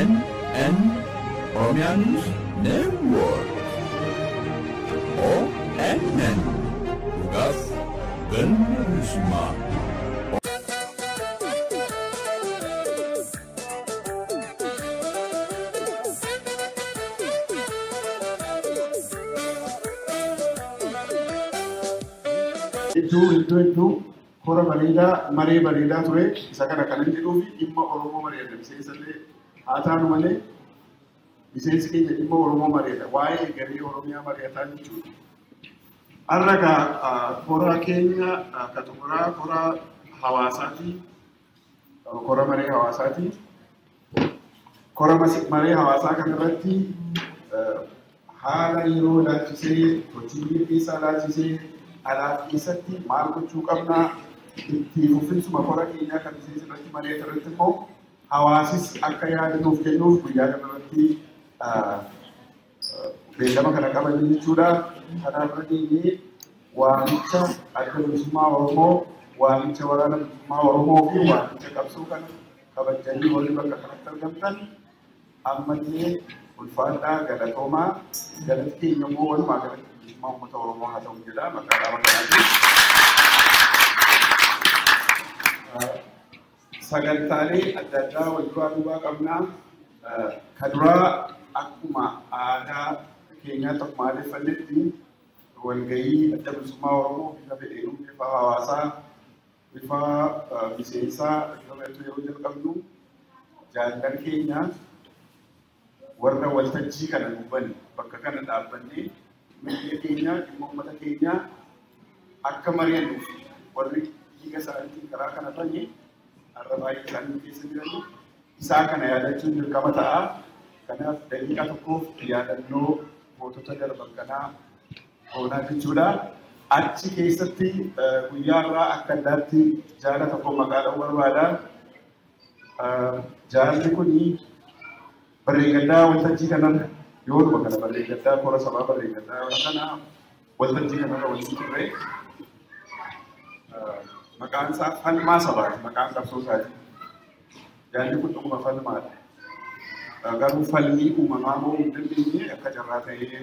ONN Oromiyaa News Network ONN Dhugaaf galma bilisummaa. Itu kora Marii bareedaa ture isa kana kan inni jedhuuf dhimma Oromoo Mariidha. Miseensallee haa taanu malee miseensi keenya dhimma Oromoo Mariidha. Waa'ee garee Oromiyaa mari'ataa jechuudha. Har'a kora keenya ka xumuraa kora Hawaasaati. Kora Marii Hawaasaati. Kora Marii Hawaasaa kanarratti haala yeroo laalchisee hojii keessaa laalchisee alaaf keessatti maal gochuu qabnaa itti fufinsuma kora keenyaa kan miseensi marii irratti immoo hawaasis akka yaadanuuf kennuuf guyyaa kanarratti beellama kana qaban jechuudha. Kanaaf dhageenyee waamicha adda bilisummaa Oromoo, waamicha waraana bilisummaa Oromoo fi waamicha qabsoo kana kabajanii warri bakka kanatti argamtan ammallee ulfaadhaa galatoomaa galati keenya immoo walumaa galatti bilisummaa uummata Oromoo haa ta'u jedha maqaa kanaatiin. Sagantaalee adda addaa wal duraa duubaa qabnaa. Ka duraa akkuma aadaa keenyaa tokko maaleffannetti walgahii adda bilisummaa Oromoo bifa fedheeruun bifa hawaasaa bifa miseensaa irratti yeroo jalqabnu jaallan keenya warra waltajjii kana dubban bakka kana dhaabbannee biyya keenya dhimma uummata keenya akka mari'annuuf warri dhiiga isaaniitiin karaa kana banye har'a baay'ee isaanii keessa jiranii isaa kana yaadachuun dirqama ta'a. Kanaaf daqiiqaa tokkoof yaadannoo mootota darban kanaa oolaa jechuudha. Achi keessatti guyyaa irraa akka addaatti jaala tokko maqaa dha'uu barbaada. Jaalli kuni barreeggaddaa waltajjii kanarra yoo dhuma kana barreeggaddaa kora sabaa barreeggaddaa kana waltajjii kanarra walitti turre maqaan isaa falmaa sabaati, maqaan qabsoo isaati. Jaalli kun dhuguma falmaadha. Garuu falmii uumamaa moo hin dandeenye akka carraa ta'ee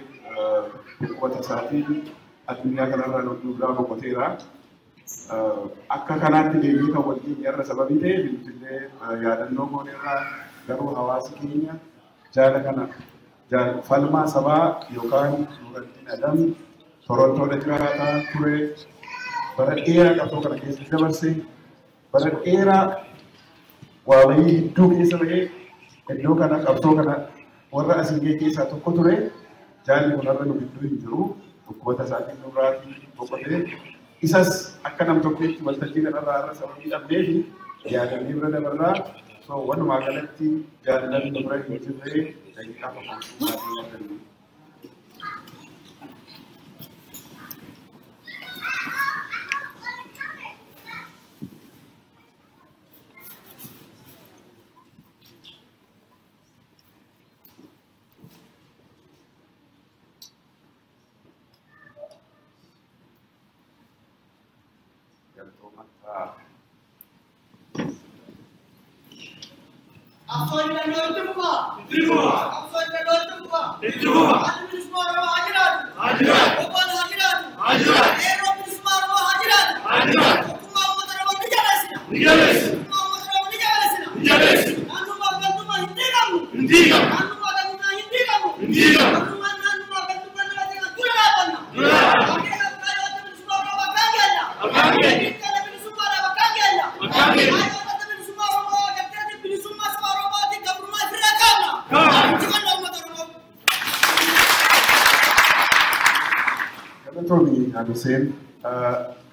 quwwata isaatiin addunyaa kanarra nurraa boqoteera. Akka kanaatti deebii kan waliin irra sababii ta'e bilbilee yaadannoo gooneerraa garuu hawaasi keenya jaala kana falmaa sabaa yookaan Nuurattiin Adam Torontoodha jiraataa ture. Bara dheeraa qabsoo kana keessa dabarse bara dheeraa waa wayii hedduu keessa bahee iddoo kana qabsoo kana warra asii keessaa tokko ture. Jaalli kun har'a nu gidduu hin jiru. Dhukkuboota isaatiin nurraatii boqotee isas akka nam tokkotti waltajjii kanarraa har'a sababii dhabnee fi yaadannee bira dabarraa. So walumaa galatti jaalalli nu bira hin jirre daqiiqaa tokko.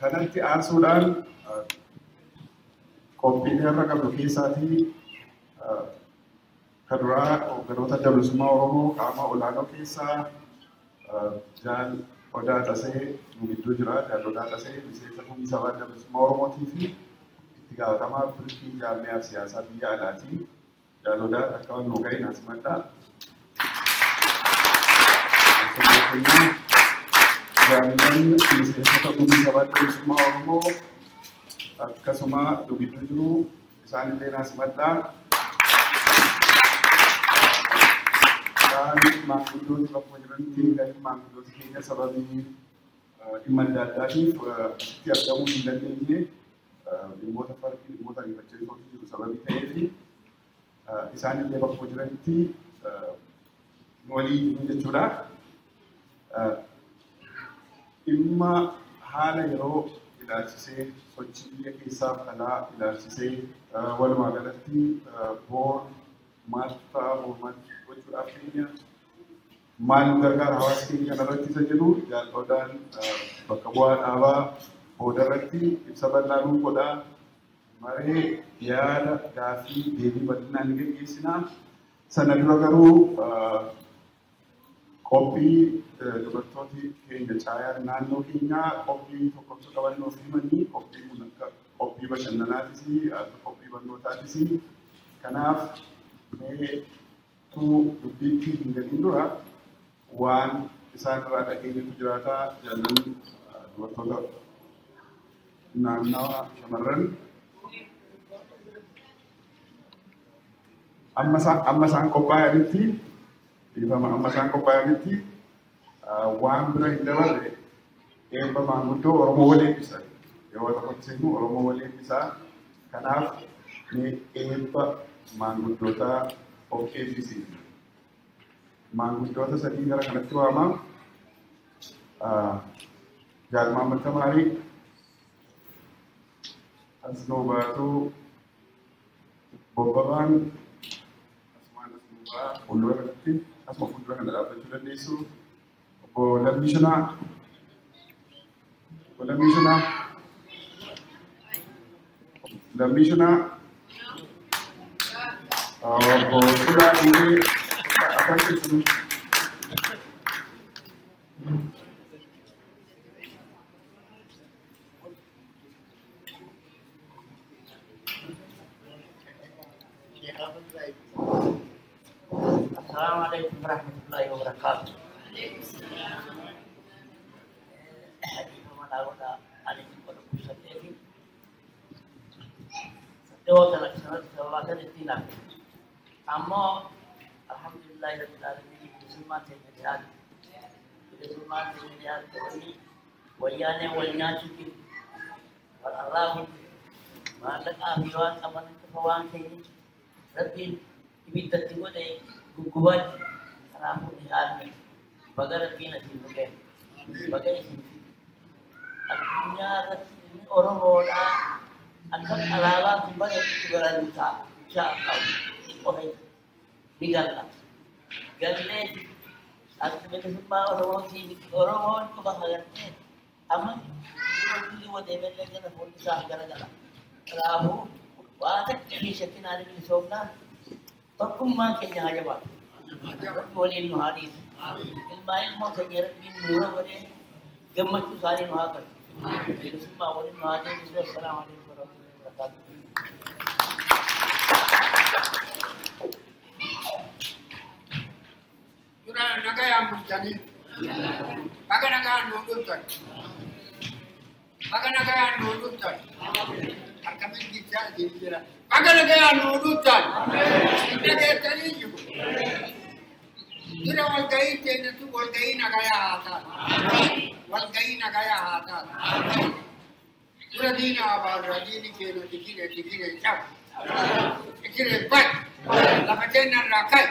Kanatti aansuudhaan qophiilee irra qabnu keessaatii kan duraa hoogganoota adda bilisummaa Oromoo qaama olaanoo keessaa Jaal Odaa Tasee nu gidduu jira. Jaal Odaa Tasee miseensa kumii sabaa adda bilisummaa Oromootii fi itti gaafatamaa bulchiinsa jaarmiyaa siyaasaa biyya alaati. Jaal Odaa akka waan nu ga'e naasimadha. Jaarmiyaan miseensota kumii sabaa adda bilisummaa Oromoo akkasuma nu gidduu jiru isaanillee naasimadha. isaan maanguddooti bakka jiranitti gadi maanguddooti keenya sababii dhimma adda addaatiif asitti argamuu hin dandeenye dhimmoota farqii dhimmoota ariifachiisoo jiru sababii ta'eef isaan illee bakka jiranitti walii jechuudha. Dhimma haala yeroo ilaalchisee sochii biyya keessaa alaa ilaalchisee walumaa galatti boor maal ta'a maal gochuudhaaf keenya maal gargaara hawaasa keenya kanarratti isa jedhu jaalladhaan bakka bu'aa dhaabaa boodarratti ibsa bal'aa nuu godhaa maree yaada gaafii deebii bal'inaan ni gaggeessinaa. Sana dura garuu qophii dubartooti keenya caayaan naannoo keenyaa qophii tokkotu qabannoo fi himanii qophii kun akka qophii bashannanaatis akka qophii barnootaatis kanaaf mee dubbiitti hin galiin dura waan isaan irraa dhageenyatu jiraataa jaallan dubartoota naannawa shamarran amma isaan qophaa'anitti amma isaan qophaa'anitti waan bira hin dabarre eebba maanguddoo Oromoo wal eebbisan yeroo tokkotti seenu Oromoo wal eebbisaa kanaaf mee eebba maanguddootaa of eebbisiin maanguddoota sadii gara kanatti waamaa jaalmaa Marii Marii as nuu baatu bobbabaan asumaan as nuu baa fuuldura kanatti asuma fuuldura kana dhaabbachuu dandeessu. Lamishana, sudah ini apa itu? Assalamualaikum warahmatullahi wabarakatuh. Amma alhamdulillah rabbil alamin musulman tejadian ini wayane walnyati wal Allah malak ahiwan aman kefawan ini rabbil ibidati wade gugubat salamu dihalmi bagar kina sibuke bagar adunya Oromo da akan alawa sebagai kebenaran insya-Allah. Oke, digala. Galle asal semua Oromo sini Oromo kebahagiaan. Aman ini wajib mereka pun bisa gara-gara. Rahu, wadah kisahnya ada di sana. Takum makanya aja pak. Boleh nuhadis. Ilmu sejarah ini murah boleh. Gemat tu sari nuhakan. Semua boleh nuhadis. Assalamualaikum warahmatullahi wabarakatuh. Nagaya mustani, baga nagaya nudutan, baga nagaya nudutan. Kami kita dikira, baga nagaya nudutan. Kita tadi juga. Kita walgai tena tu walgai nagaya hata, walgai nagaya hata. Kita dina abad rajini kena dikira cap, dikira bat. Lama kena rakai,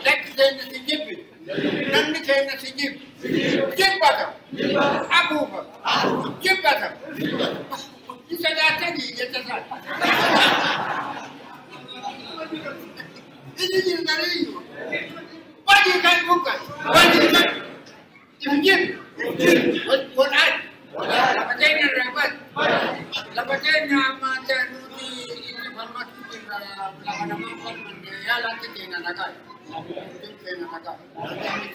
lek kena sijip, nanti kena sijip, sijip batam, abu batam, sijip batam. Kita datang di kita sana. Ini jadi itu. Bagi kan bukan, bagi kan. Sijip, bukan. Lama kena rapat, lama kena macam ni informasi. Lahan naman ya lagi kena nagai, kena nagai,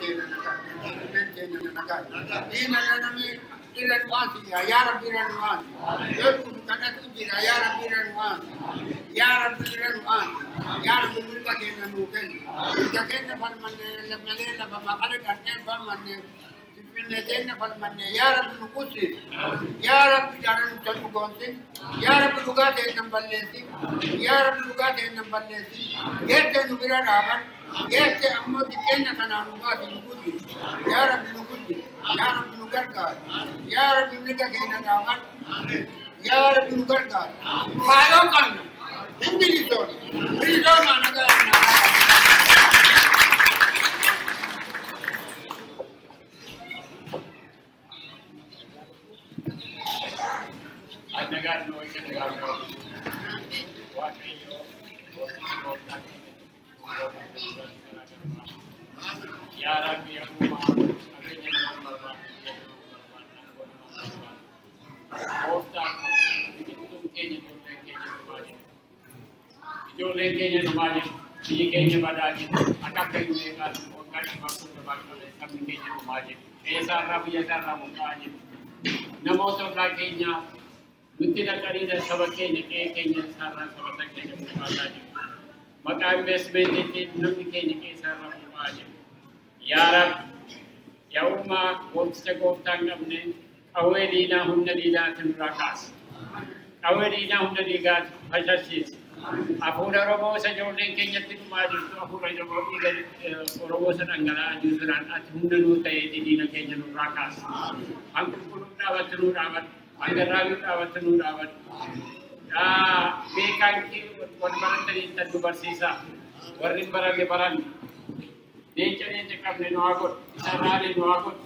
kena nagai. Ini nami iran wasi ya, yaran iran wasi. Itu karena tu jira yaran iran wasi, yaran iran wasi, yaran mereka kena mungkin. Jika kena farman lemale, laba makale kerja farman Finfinnee falmanne yaa Rabbi nu qussi yaa Rabbi jaalala nu tolchu goonsi yaa Rabbi dhugaa ta'e nan balleessi yaa Rabbi dhugaa ta'e nan balleessi geesse nu bira dhaaban geesse ammoo xiqqeenya kanaan nu baasi nu qussi yaa Rabbi nu qussi yaa Rabbi nu gargaari yaa Rabbi mirga keenya dhaaban yaa Rabbi nu gargaari kaayoo qabna hindi bilisoona nagaa Ya Rabbi ya Allah, ijoollee keenya dhumaaniif biyyi keenya badaatiin akka keenyaan waggaa dhibbaaf barbaadame sabni keenya dhumaaniif eessaarraa biyya isaarraa mukaaniif namoota ollaa keenya nutti dhaqanii saba keenya qe'ee keenya isaarraa sabata keenya mukaasaa jiru maqaa investimentiin namni keenya qe'eessaarraa mukaa jiru yaa Rabbi yaa Uumaa goofticha gooftaa hin qabne qawwee diinaa humna diinaatiin irraa kaasa qawwee diinaa humna diinaatiin fashashiisa Afuura Oromoo isa ijoolleen keenyatti dhumaa jirtu afuura Oromoo isa dhangala'aa jirtuudhaan ati humna nuu ta'ee diina keenya nurraa kaasa. Hanga qulqulluu dhaabatti nuu dhaabatu, hanga raawwii dhaabatti nuu dhaabatu. Beekaan wal baratanii tan nu barsiisaa. Warri baranne baranne. Leenca qabne nu haa godhu, isarraalee nu haa godhu.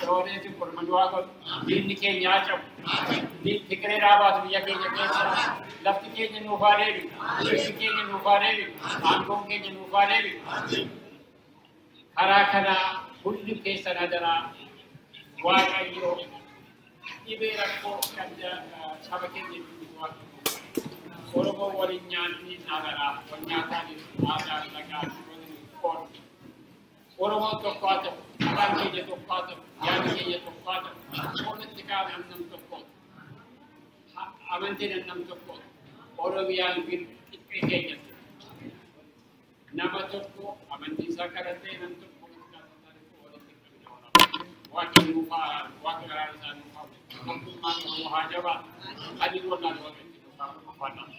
Yerooleetti korma nu haa godhu. Diinni keenya haa cabu. Fikree dhaabaatu biyya keenya keessa. Lafti keenya nuuf haa deebi'u, biyyi keenya nuuf haa deebi'u, aangoon keenya nuuf haa deebi'u. Karaa kanaa hundi keessan hadaraa Waaqayyoo dhibee rakkoo kan saba keenya Oromoo waliin nyaanni naagaraa, wal nyaataaniif aadaa lagaa qooduu. Oromoo tokko haa ta'u, afaan keenya tokko haa ta'u, yaada keenya tokko haa ta'u, walitti kaan nam tokko, amantiin nam tokko. Oromiyaan qixxee keenyatti nama tokko amantiisaa kadhatee nam tokko walitti waaqa garaa isaa nuuf haa tokkummaan Oromoo haa jabaa adiin wallaan walitti nuuf haa uffannaa.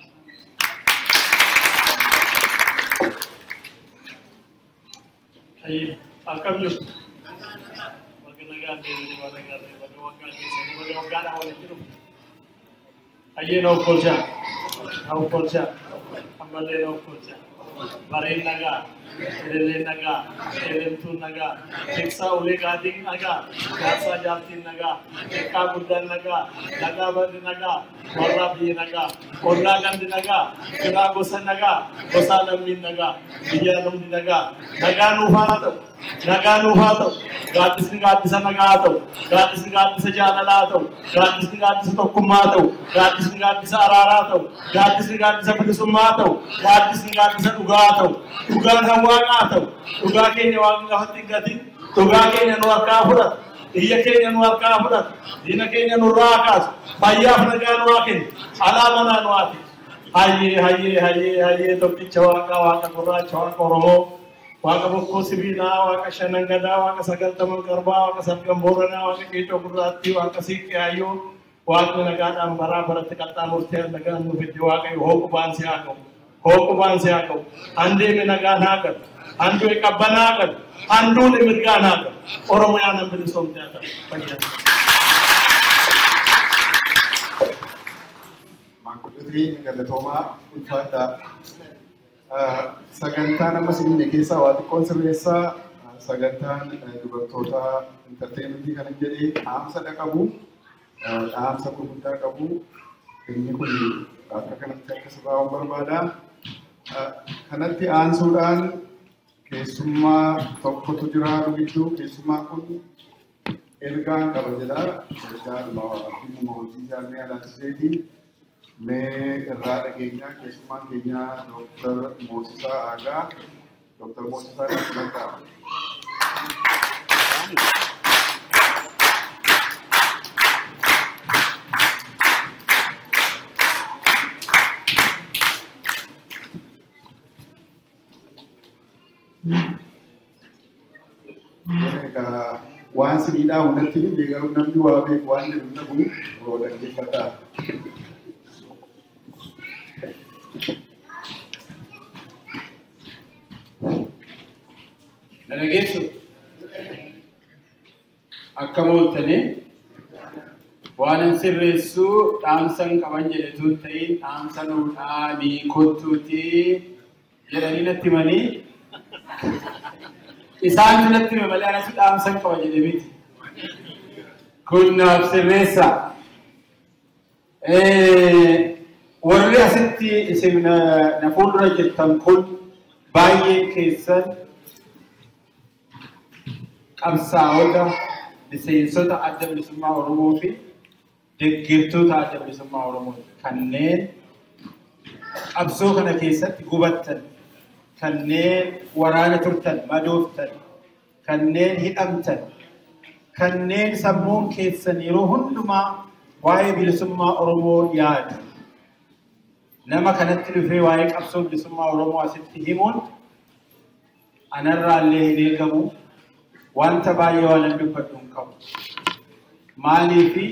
Akkam jirtu wagga nagaan deemanii waan agarree wagga waggaa keessanii wagga waggaadhaan walitti dhufu. Ayyeen of kolchaa. Of kolchaa. Ammallee of kolchaa. Mareen nagaa. Elelleen nagaa. Elemtuun nagaa. Tiksaa ulee gaadiin nagaa. Jaarsaa jaartiin nagaa. Eekkaa guddaan nagaa. Nagaa barri nagaa. Warraa biyyi nagaa. Ollaa gandi nagaa. Firaa gosa nagaa. Gosaa lammiin nagaa. Biyyaa namni nagaa. Nagaa nuuf haa ta'u. Nagaa nuuf haa ta'u. Gaaddisni gaaddisa nagaa haa ta'u. Gaaddisni gaaddisa jaalalaa haa ta'u. Gaaddisni gaaddisa tokkummaa haa ta'u. Gaaddisni gaaddisa araaraa haa ta'u. Gaaddisni gaaddisa bilisummaa haa ta'u. Gaaddisni gaaddisa dhugaa haa ta'u. Dhugaan kan waaqaa haa ta'u. Dhugaa keenya waaqni lafatti hin gatin. Dhugaa keenya nu harkaa fudhatu. Iyya keenya nu harkaa fudhatu. Diina keenya nurraa kaasu. Fayyaaf nagaa nu haa kennu. Alaa manaa nu haa kennu. Hayyee tokkicha waaqa waaqa gurraacha waaqa Oromoo. Waaqa bokkoo sibiilaa, waaqa shanan gadaa, waaqa sagaltaman garbaa, waaqa salgan booranaa, waaqa qeecoo gurraattii, waaqa siiqqee hayyoo, waaqni nagaadhaan baraa baratti qaxxaamurtee nagaan nu fidde waaqayyo hooqubaan si haa qabu. Hooqubaan si haa qabu. Handeemi nagaan haa qabu. Handuu'i qabbanaa haa qabu. Handuu'i mirgaan haa qabu. Oromiyaan hin bilisoomte haa ta'u. Fayyadu. Maanguddotii galatoomaa ulfaadhaa. Sagantaan amma sinne keessaa waa xiqqoon sirreessaa sagantaan dubartoota intarteenmentii kan jedhee dhaamsa qabu dhaamsa gurguddaa qabu inni kun akka kanatti akka sirraa'uun barbaada. Kanatti aansuudhaan keessummaa tokkotu jira gidduu keessummaan kun ergaan qaba jedha. Ergaan hojii jaarmee alaatiseetii. Mee irraa dhageenyaa keessummaan keenya Dr. Moosisaa Aagaa. Dr. Moosisaa Aagaa. waan siniidhaa hundatti hin garuu namni waa beeku waan jedhu dhabu yoo dhaggeeffataa. Nanageessu akka mooltanii waan sirreessuu dhaamsan qaban jedhetu ta'in dhaamsa nuudhaa kottuuti jedhanii natti himanii isaan natti hime malee anatu dhaamsan qaba jedhe miti. Kun naaf sirreessa. Warri asitti isin na fuuldura jettan kun baay'ee keessan qabsaa'ota miseensota adda bilisummaa Oromoo fi deeggartoota adda bilisummaa Oromoo kanneen qabsoo kana keessatti gubattan, kanneen waraana turtan, madooftan, kanneen hidhamtan, kanneen sammuun keessan yeroo hundumaa waa'ee bilisummaa Oromoo yaadu. Nama kanatti dhufee waa'ee qabsoo bilisummaa Oromoo asitti himuun anarraa illee hin eegamu. Wanta baay'ee waan dubbadhu hin qabu. Maaliifi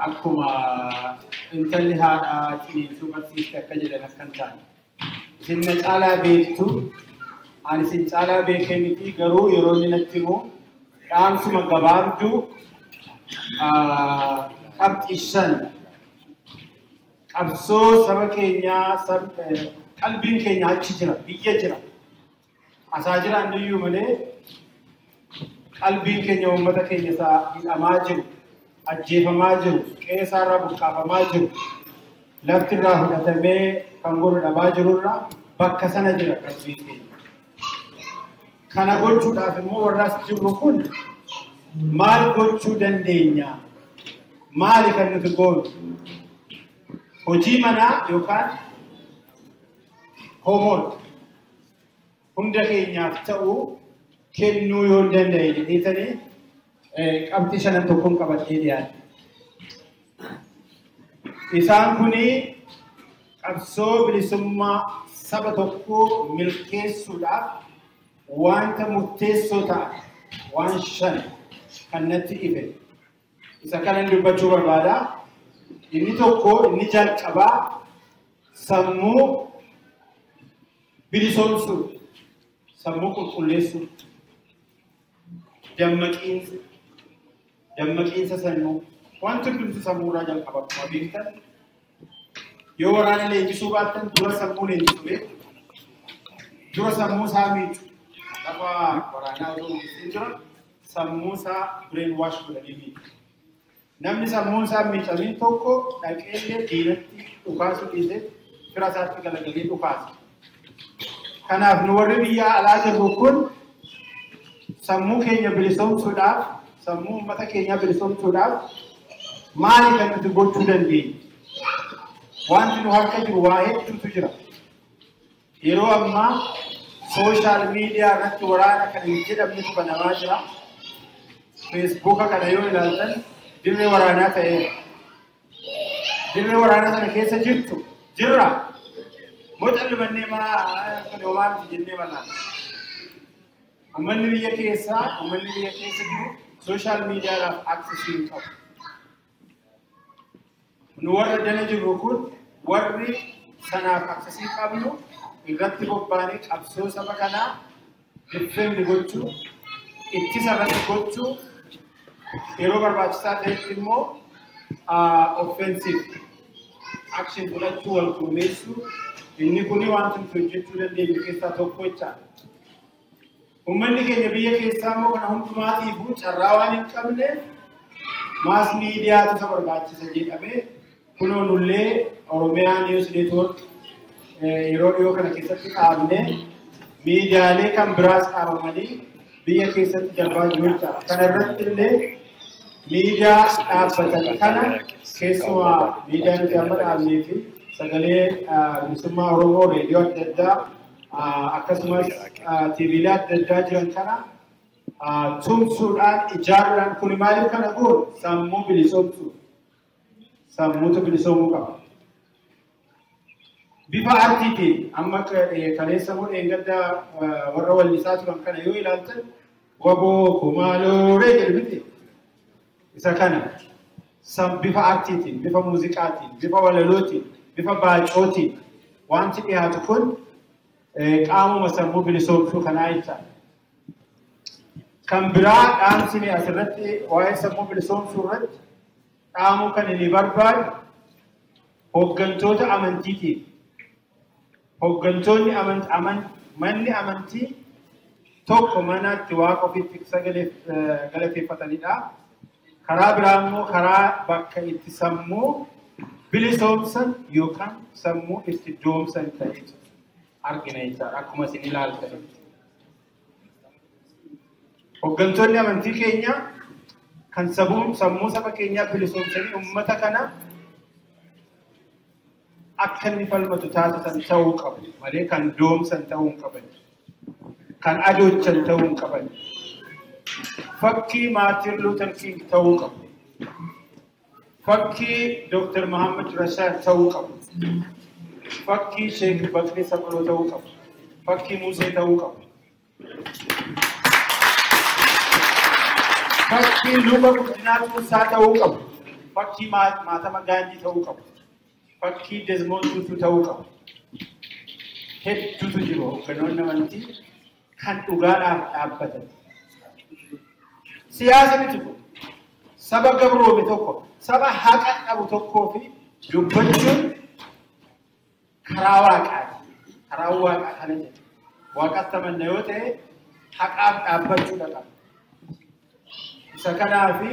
akkuma intalli haadhaa ciniinsuu barsiiste akka jedhan akka hin taane. Isin na caalaa beektu, ani isin caalaa beekee miti garuu yeroo inni natti himu dhaamsuma gabaabduu qabxishan qabsoo saba keenyaa qalbiin keenya achi jira, biyya jira. Asajira ndiyu malee qalbiin keenya uummata keenya isaa hidhamaa jiru, ajjeefamaa jiru, qeessaarraa buqqaafamaa jiru, lafti irraa fudhatamee kan godhu dhabaa jirurraa bakka sana jira qalbiin keenya. Kana gochuudhaaf immoo warra as jirru kun maal gochuu dandeenya? Maali kan nuti goonu? Hojii manaa yookaan homoon hunda keenyaaf ta'u kennuu yoo danda'e jedheetanii qabxii shanan tokkoon qabatee dhiyaate. Isaan kuni qabsoo bilisummaa saba tokkoo milkeessuudhaaf wanta murteessoo ta'an waan shan kan natti ife. Isa kanan dubbachuu barbaada. Inni tokko inni jalqabaa sammuu bilisoomsuu. Sammuu qulqulleessuu, dammaqiinsa sammuu wanti hundumti sammuurraa jalqaba akkuma beektan yoo waraana leenjisuu baattan dura sammuu leenjisuu beektu dura sammuu isaa miicu lafa waraanaa otoo miicin dura sammuu isaa bireen waash godhanii miicu. Namni sammuu isaa miicamiin tokko dhaqeellee diinatti dhukaasuu dhiisee fira isaatti galagalee dhukaasa. Kanaaf nu warri biyya alaa jirru kun sammuu keenya bilisoomsuudhaaf, sammuu uummata keenya bilisoomsuudhaaf maali kan nuti gochuu dandeenya? Wanti nu harka jiru waa hedduutu jira. Yeroo ammaa sooshaal miidiyaa irratti waraana kan hin jedhamnetu banamaa jira. Feesbuuka kana yoo ilaaltan dirree waraanaa ta'eera. Dirree waraanaa sana keessa jirtu jirra. Mootonni manneen kan homaan jennee bal'aa. Uummanni biyya keessa jiru sooshaal miidiyaadhaaf aksesii hin qabu. Nu warra jala jirru kun warri sanaaf aksesii qabnu irratti bobbaanee qabsoo saba kanaa difeendi gochuu, ittisa irratti gochuu, yeroo barbaachisaa ta'etti immoo offensive action fudhachuu wal quunnamsiisuu. Inni kuni wanti nuti hojjechuu dandeenyu keessaa tokko jechaadha. Uummanni keenya biyya keessaa immoo kana hundumaatiifuu carraa waan hin qabneef maas miidiyaatu isa barbaachisa jedhamee kunoo nullee Oromiyaa News Network yeroo dhiyoo kana keessatti dhaabnee miidiyaalee kan biraas dhaabamanii biyya keessatti darbaa jiru jechaadha. Kana irratti illee miidiyaa dhaabbatan kana keessumaa miidiyaa nuti amma dhaabnee fi sagalee bilisummaa Oromoo reediyoo adda addaa akkasumas tiiviilee adda addaa jiran kana tumsuudhaan ijaaruudhaan kun maaliif kana goonu sammuu bilisoomsuu sammuutu bilisoomuu qaba. Bifa aartiitiin amma kaleessa moo eeggadda warra wallisaa turan kana yoo ilaaltan waboo kumaaloree jedhamti. Isa kana bifa aartiitiin, bifa muuziqaatiin, bifa walalootiin, bifa baacootiin wanti dhiyaatu kun qaamuma sammuu bilisoomsuu kanaa jecha. Kan biraa dhaamsini asirratti waa'ee sammuu bilisoomsuu irratti dhaamuu kan inni barbaadu hoggantoota amantiitiif. Hoggantoonni manni amantii tokko mana itti waaqa ofiitti galateeffatanidha. Karaa biraa immoo karaa bakka itti sammuu bilisoomsan yookaan sammuu itti doomsan ta'e argina jechaadha akkuma isin ilaaltan. Hoggantoonni amantii keenya kan sammuu saba keenyaa bilisoomsanii uummata kana akka inni falmatu taasisan ta'uu qabu malee kan doomsan ta'uu hin qaban. Kan adoochan ta'uu hin qaban. Fakkii Maartin Luther King ta'uu qabu. Fakkii Dr. Muhammad Rashad ta'uu qabu. Fakkii Sheikh Bakri Sabaloo ta'uu qabu. Fakkii Musee ta'uu qabu. Fakkii Luba Guddinaa Tuusaa ta'uu qabu. Fakkii Mahatma Gandhi ta'uu qabu. Fakkii Desmond Tutu ta'uu qabu. Hedduutu jiru hogganoonni amantii kan dhugaadhaaf dhaabbatan. Siyaasa miti kun saba gabroome tokko, saba haqa qabu tokkoo fi dubbachuun karaa waaqaati. Karaa waaqaa kana jedhu. Waaqatti amanna yoo ta'e haqaaf dhaabbachuudha qaba. Isa kanaa fi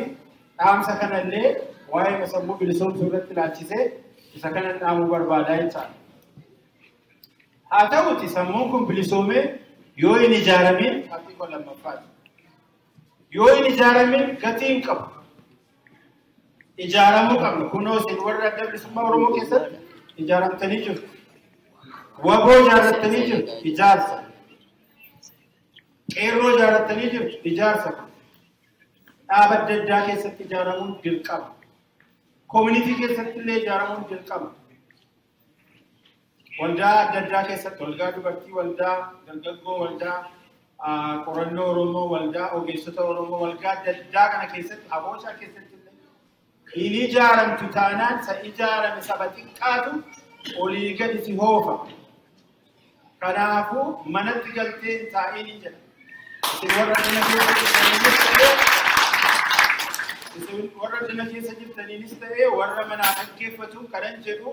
dhaamsa kanallee waa'ee sammuu bilisoomsuu irratti ilaalchisee isa kana dhaamuu barbaadaa jechaadha. Haa ta'uti sammuun kun bilisoomee yoo hin ijaaramin fakkii kun lammaffaati. Yoo hin ijaaramin gatii hin qabu. Ijaaramuu qabna. Kunoo isin warra adda bilisummaa Oromoo keessatti ijaaramtanii jirtu. Waboo ijaarrattanii jirtu. Ijaarsa. Qeerroo ijaarrattanii jirtu. Ijaarsa. Dhaaba adda addaa keessatti ijaaramuun dirqama. Community keessatti illee ijaaramuun dirqama. Waldaa adda addaa keessatti waldaa dubartii, waldaa dargaggoo, waldaa qorannoo Oromoo, waldaa ogeessota Oromoo, waldaa adda addaa kana keessatti aboochaa keessatti illee hin ijaaramtu taanaan sa ijaarame saba xiqqaatu olii gadi si hoofa. Kanaafuu manatti galtee taa'een jedha. Isin warra dina keessa jirtaniinis ta'ee warra manaa dhaggeeffatu kanan jedhu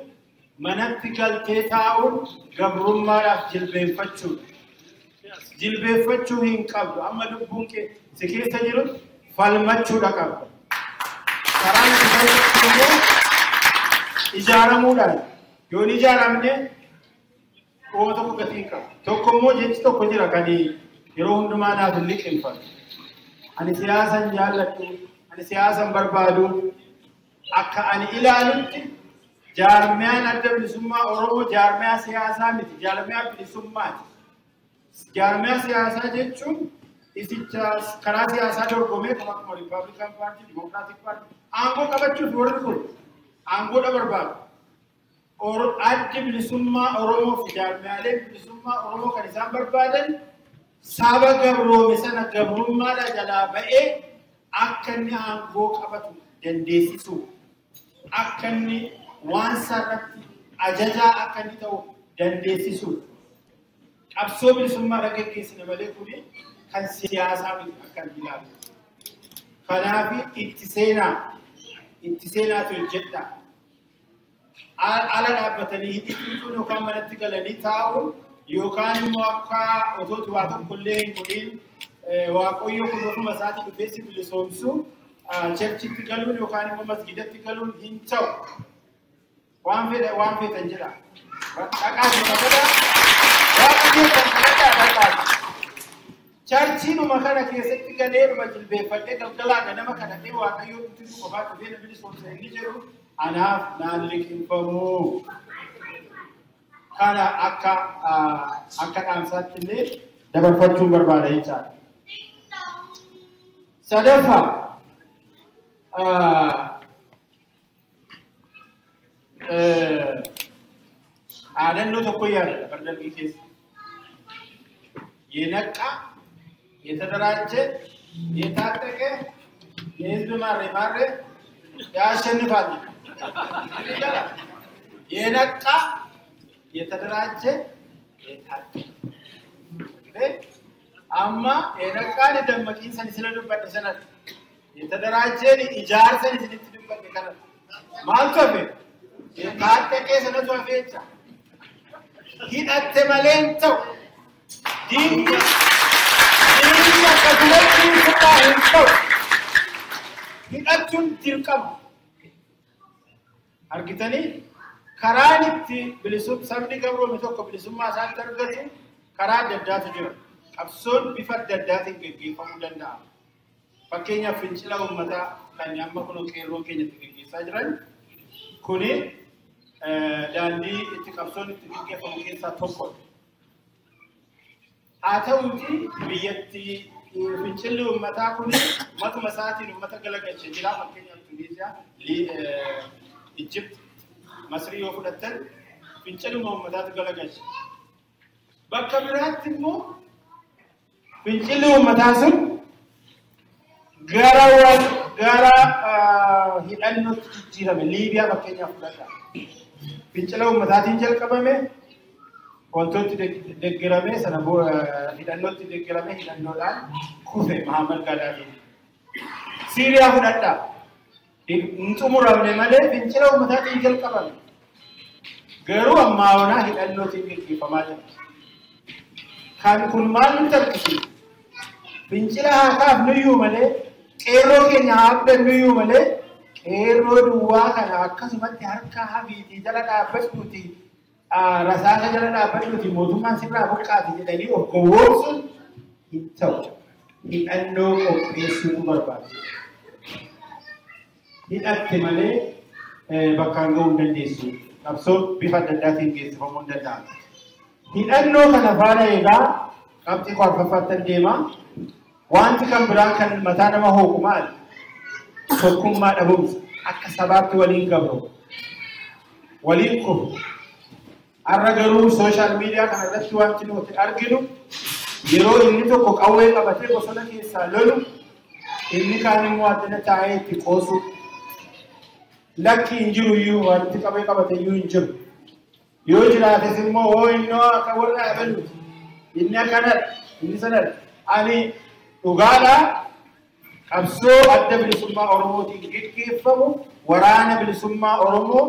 manatti galtee taa'uun gabrummaadhaaf jilbeeffachuudha. Jilbeeffachuu hin qabdu. Amma lubbuun si keessa jiru falmachuudha qabdu. Karaan ijaaramuudhaan yoo hin ijaaramne waan tokko gatii hin qabu. Tokko immoo jechi tokko jira kan yeroo hundumaa naaf hin liqeeffatu. Ani siyaasan jaalladhu. Ani siyaasan barbaadu akka ani ilaalutti jaarmiyaan adda bilisummaa Oromoo jaarmiyaa siyaasaa miti, jaarmiyaa bilisummaati. Jaarmiyaa siyaasaa jechuun isicha karaa siyaasaa dorgomee kan akkuma Republican Party, Democratic Party aangoo qabachuuf warri kun aangoodha barbaadu. Addi bilisummaa Oromoo fi jaarmiyaaleen bilisummaa Oromoo kan isaan barbaadan saba gabroome sana gabrummaadha jalaa ba'ee akka inni aangoo qabatu dandeessisuu, akka inni waan sarratti ajajaa akka inni ta'u dandeessisuu. Qabsoo bilisummaa gaggeessina malee kuni kan siyaasaa miti akka inni ilaalu. Kanaaf itti seenaatu hojjedha. Ala dhaabbatanii hidhiituun yookaan manatti galanii taa'uun yookaan immoo akka otoo waa tokkollee hin godhin waaqayyo kun ofuma isaatii dhufeessi bilisoomsu cherchitti galuun yookaan immoo masgidatti galuun hin ta'u. Waan feetan jedha. Dhaqaati makada waaqayyo kan kadhadhaa. Cherchiinuma kana keessatti galee dhuma jilbeeffadhee galgalaa ganama kadhadhee waaqayyo itti qofaa dhufee bilisoomsa inni jedhu anaaf naan liqinfamuu. Kana akka dhaamsaatti illee dabarfachuun barbaada jechaadha. Sadaffaa dhaadannoo tokko yaadadha bardarbii keessa. Yeenaqqa የተደራጀ የታጠቀ የህዝብ ማሬ ያሸንፋል። የነቃ የተደራጀ የታጠቀ አማ የነቃን ደመቂን ሰን ስለዱበት ሰነድ የተደራጀን ኢጃርሰን ስለትዱበት ከነ ማልከበ የታጠቀ ሰነዱ አፈቻ ሂደት መለንተው ዲንግ ከሁለቱም ተጣልተው ሂደቱን ትርቀም አርጊተኒ ከራኒት ብልሱብ ሰምዲ ገብሮ መተኮ ብልሱማ ሳተርገቱ ከራ ደዳቱ ጅራ አብሶን ቢፈት ደዳት እንገገፈሙ ደንዳ ፈከኛ ፍንጭላ ኡመታ ከኛማ ኩኖ ቄሮ ከኛ ትገገሳ ጅራን ኩኒ ዳንዲ እትቀብሶን ትገገፈሙ ከሳ ቶኮ አተውቲ ብየቲ ፍንጭል ኡመታ ኩኒ መቱ መሳቲ ኡመታ ገለገች ጅራ ፈከኛ ቱኒዚያ ኢጅፕት መስሪ ወፍደተን ፍንጭል ኡመታ ገለገች በከብራትሞ ፍንጭል ኡመታሱን ጋራ ሂዳኖት ጅራመ ሊቢያ ፈከኛ ፍደታ ፍንጭል ኡመታቲን ጀልቀበመ ወንቶት ደገረመ ሰነቦ ሂዳኖት ደገረመ ሂዳኖዳን ኩፌ መሐመድ ጋዳፊ ሲሪያ ፍደታ እንጹሙራብነ ማለ ፍንጭል ኡመታቲን ጀልቀበመ ገሩ አማውና ሂዳኖት ይገፈማለ ካን ኩን ማን ተርክሲ ፍንጭላ ሀካፍ ንዩ መለ ቄሮ ኬኛ ሀብደ ንዩ መለ ቄሮ ዱዋ ከና አከሱመት ሀርካ ሀቢቲ ጀለዳ በስቱቲ ረሳከ ጀለዳ በስቱቲ ሞቱማን ሲብራ ቡቃቲ ጀደኒ ኦኮወርሱን ይተው ይአንዶ ኦፕሬሱ በርባድ ይአት መለ በካንጎ እንደንዴሱ አብሶ ቢፈደዳቲን ጌስፈሙ እንደዳ ይአንዶ ከነፋና ይጋ qabxi qorfafatan deema wanti kan biraan kan mataa nama hooqu maal tokkummaa dhabumsa akka sabaatti waliin gabro waliin qofu arra garuu social media kana irratti wanti nuti arginu yeroo inni tokko qawwee qabatee bosona keessaa lolu inni kaan immoo addana taa'ee itti qoosu lakki hin jiru iyyuu wanti qawwee qabate iyyuu hin jiru yoo jiraates immoo hoo innoo akka warra abaluuti inni akkanat inni sanad ani dhugaadha qabsoo adda bilisummaa oromootiin gaggeeffamu waraana bilisummaa oromoo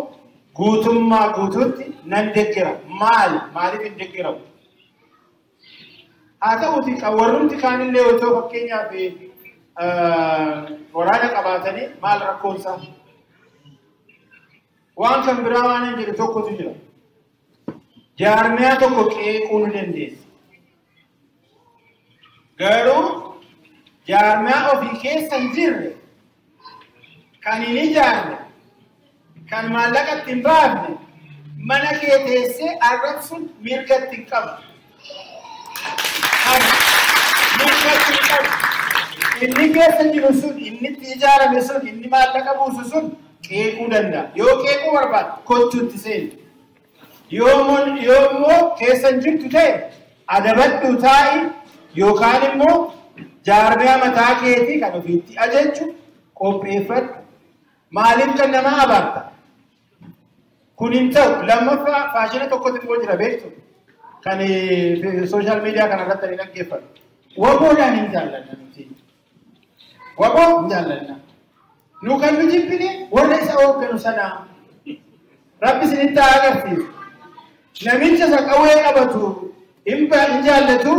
guutummaa guutuutti nan deggera maaliif hin deggeramu haa ta'uuti warrumti kaanillee otoo fakkeenyaaf waraana qabaatanii maal rakkoonsaa waan kan biraa waan hin jedhe tokkotu jira jaarmiyaa tokko qeequu nu dandeessa garuu jaarmiyaa ofii keessa hin jirre kan hin ijaarre kan maallaqatti hin baafne mana kee teessee arrabsuun mirgatti hin qabu. Inni keessa jiru sun inni itti ijaarame sun inni maallaqa buusu sun qeequu danda'a. Yoo qeequu barbaade kochuutti seeni. Yoommoo keessa hin jirtu ta'e adabadhu taa'i yookaan immoo jaarmiyaa mataa keetii kan ofiitti ajajju qopheeffadhu. Maaliif kan nama abaarta? Kun hin ta'u lammaffaa faashina tokkotti immoo jira beektu kan social media kana irratti ni dhaggeeffatu. Waboodhaan hin jaallanna nuti. Waboo hin jaallanna. Nu kan nu jibbine warra isa hoogganu sanaa. Rabbi isinitti haa agarsiisu. Namicha isa qawwee qabatu hin jaallatu.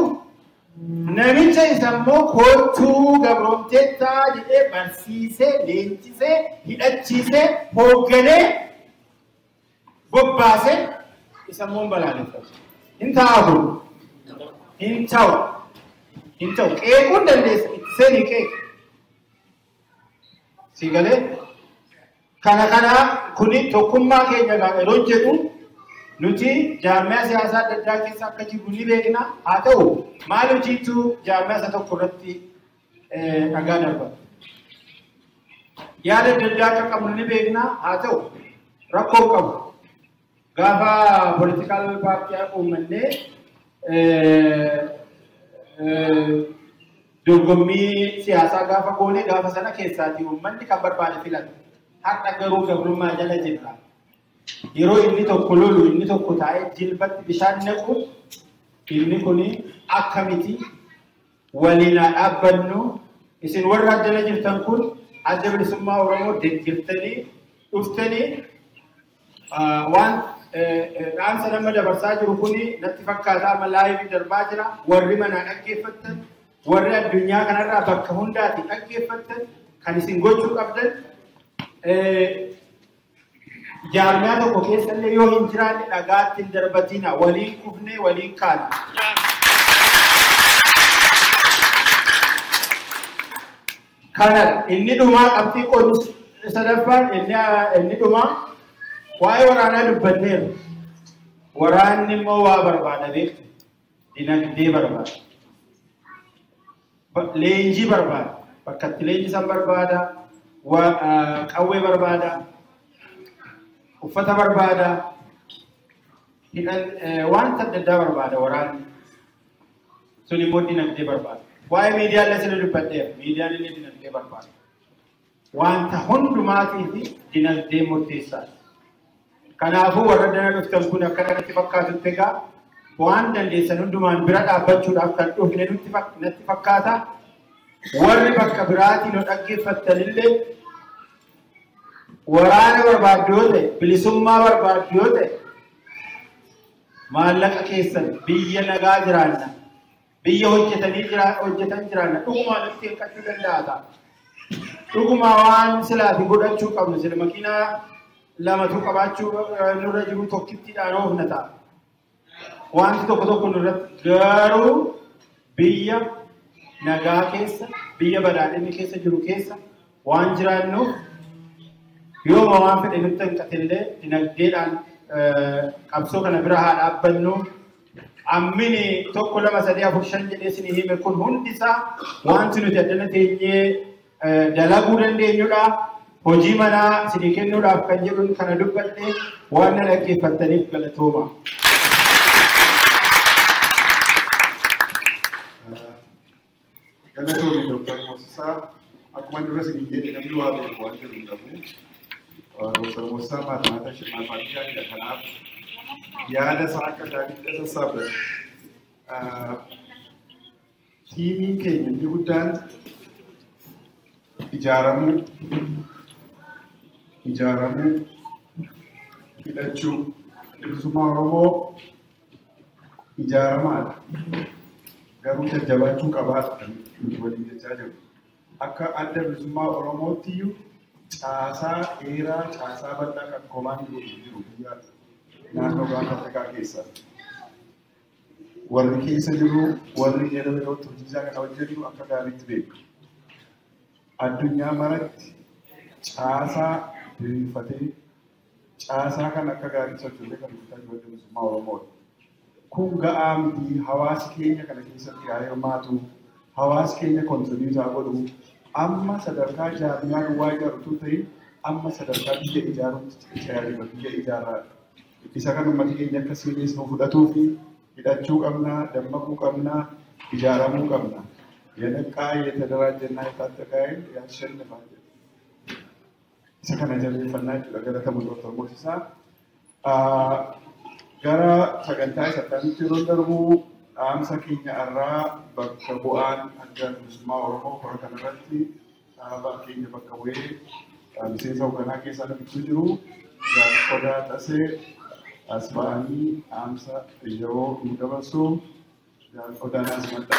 Namicha isa immoo kootuu gabroomteettaa jedhee barsiisee, leenjisee, hidhachiisee, hoogganee, bobbaasee isa immoo balaaleffatu. Hin taa'u. Hin ta'u. Hin ta'u. Qeequun dandeessa. Itti seenii qeequ. Si galee? Kana kuni tokkummaa keenya gaafa yeroo jedhu nuti jaarmiyaa siyaasaa adda addaa keessa akka jiru ni beekna. Haa ta'u maal hojiitu jaarmiyaa isa tokko irratti dhagaa darbata. Yaada adda addaa akka qabnu ni beekna. Haa ta'u rakkoo qabu. Gaafa political party uumannee dorgommii siyaasaa gaafa goone gaafa sana keessaati uummanni kan barbaade filatu. Har'a garuu gabrummaa jala jirra. Yeroo inni tokko lolu inni tokko taa'ee jilbatti bishaan naqu inni kuni akkamiti waliin dhaabbannu isin warra addana jirtan kun adda bilisummaa Oromoo deeggartanii dhuftanii waan dhaamsa nama dabarsaa jiru kuni natti fakkaata amma laayivii darbaa jira warri manaa dhaggeeffattan warri addunyaa kanarraa bakka hundaati dhaggeeffattan kan isin gochuu qabdan jaarmiyaa tokko keessallee yoo hin jiraanne dhagaatti hin darbatina waliin kufnee waliin kaana. Kana inni dhumaa qabxii qoodus sadaffaan inni dhumaa waa'ee waraanaa dubbanneera. Waraanni immoo waa barbaada beektu dinagdee barbaada. Leenjii barbaada. Bakka itti leenjisan barbaada. Qawwee barbaada. Uffata barbaada. Wanta adda addaa barbaada waraanni. Sun immoo dinagdee barbaada. Waa'ee miidiyaan lasina dubbadheera. Miidiyaan illee dinagdee barbaada. Wanta hundumaatii fi dinagdee murteessaadha. Kanaafuu warra dana dhuftan kun akka kanatti fakkaatutti egaa waan dandeessan hundumaan bira dhaabbachuudhaaf kan dhufne natti fakkaata. Warri bakka biraatiin nu dhaggeeffattanillee waraana barbaaddu yoo ta'e, bilisummaa barbaaddu yoo ta'e, maallaqa keessan biyya nagaa jiraanna, biyya hojjetan jiraanna, dhugumaan nutti hirkachuu danda'a ta'a. Dhugumaa waan silaati godhachuu qabnu sila makiinaa lamatu qabaachuu nurra jiru tokkittiidhaan oofna ta'a. Wanti tokko nurratti garuu biyya nagaa keessa, biyya badhaadhinni keessa jiru keessa waan jiraannuuf yooma waan fedhe nutti hanqatillee dinagdeedhaan qabsoo kana bira haa dhaabbannu. Ammini 1 2 3 4 5 jedhee isinii hime kun hundisaa wanti nuti addana teenyee dalaguu dandeenyudha. Hojii manaa isinii kennuudhaaf kan jedhuun kana dubbadhe waan na dhaggeeffattaniif galatooma. Galatoomii Dr. Moosisaa akkuma dura isinii jedhe namni waa beeku waan jedhu hin qabu. Dr. Moosisaa maatimaata gaariidha. Kanaaf yaada isaa akka gaariitti sassaabbate. Tiimiin keenya inni guddaan ijaaramuu, hidhachuu, bilisummaa Oromoo ijaaramaadha. Garuu jajjabaachuu qabaata nuti waliin jechaa jiru. Akka adda bilisummaa Oromootti iyyuu caasaa dheeraa, caasaa bal'aa kan komaandi godhu jiru biyya naannoo gaafa Afrikaa keessa. Warri keessa jiru, warri yeroo yerootti hojii isaa kana hojjetu akka gaariitti beeku. Addunyaa maratti caasaa diriirfatee caasaa kan akka gaarii sochoosee kan hojjetan adda bilisummaa Oromoodha. Kun ga'aa miti hawaasi keenya kana keessatti haa hirmaatu, hawaasi keenya kontribiuutaa godhu, amma sadarkaa jaarmiyaan waa ijaarutu ta'e amma sadarkaa biyya ijaaruutti biyya ijaarraadha. Isa kan uummati keenya akka siiniis nu fudhatuu fi hidhachuu qabnaa, dammaquu qabnaa, ijaaramuu qabnaa. Yanaqqaa የተደራጀና የታጠቀ ያሸንፋል። isa kana jabeeffannaa jechuudha galatamu Dr. Moosisaa. Gara sagantaa isaatti yeroo darbu dhaamsa keenya irraa bakka bu'aan adda bilisummaa Oromoo kora kanarratti dhaaba keenya bakka bu'ee miseensa hoogganaa keessaa namichi jiru Odaa Tasee as ba'anii dhaamsa yeroo nu dabarsu Odaan as madda.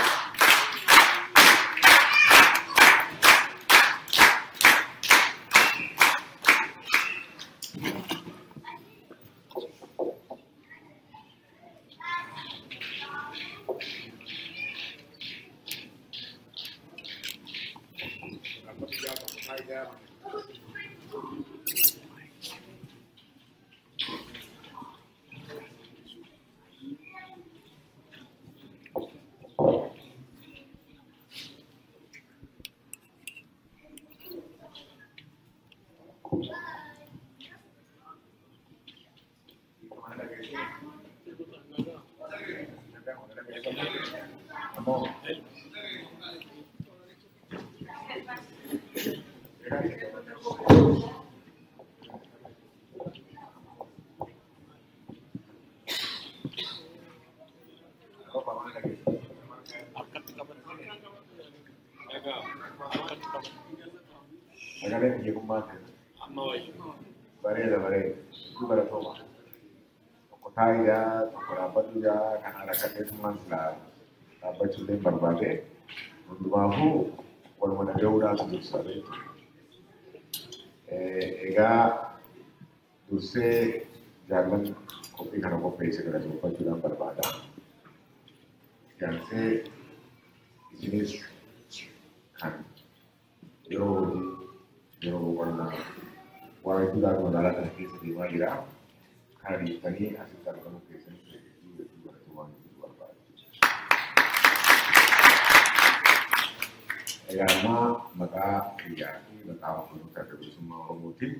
Agaknya hukuman. Bare. Itu bara toma. Kotaya, koraba juga karena ada ketemuan lah. Apa sudah berbagi. Untuk aku, walaupun ada udah susah itu. Ega, tusse jalan kopi karena kopi segera lupa sudah berbagi. Yang jenis kan, yo warna itu dah mendarat lagi sedih lagi lah. Hari ini asal kamu kisah itu tuan itu berbagi. Agama maka kiyaki maka untuk kita semua orang mutim,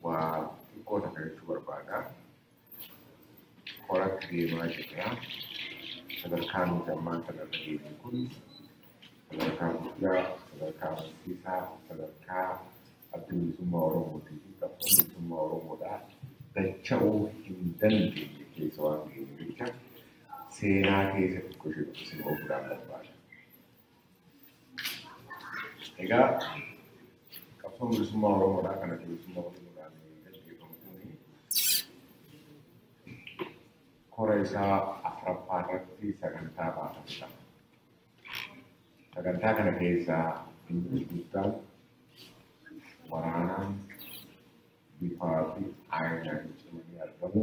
wah ikut akan itu berbagi. Orang terima saja. Sadarkan zaman terlebih dahulu, sadarkan juga, sadarkan kita, sadarkan abdi semua orang muda, abdi semua orang muda, dan jauh indah di kehidupan Indonesia, sena kehidupan kita semua bukan berbeda. Ega, abdi semua orang muda karena abdi semua orang muda ini kehidupan ini, Korea Afraparati sagantaa baafata. Sagantaa kana keessa inni guddaan waraanaan bifaa fi aayinaan cimanii argamu.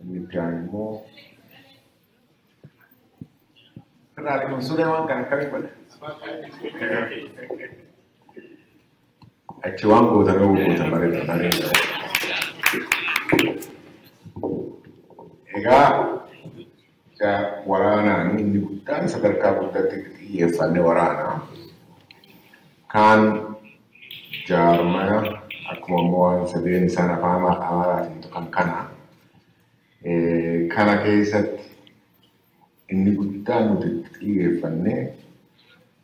Inni biraan immoo kanaaf immoo waan kana kami godhe. Achi waan gootan bareeda. Ega waraanaan inni guddaan sadarkaa guddaatti xiyyeeffanne waraanaa kaan jaarmaya akkuma immoo waan sadeen isaan afaan Amaaraatiin tuqan kana keessatti inni guddaan nuti xiyyeeffanne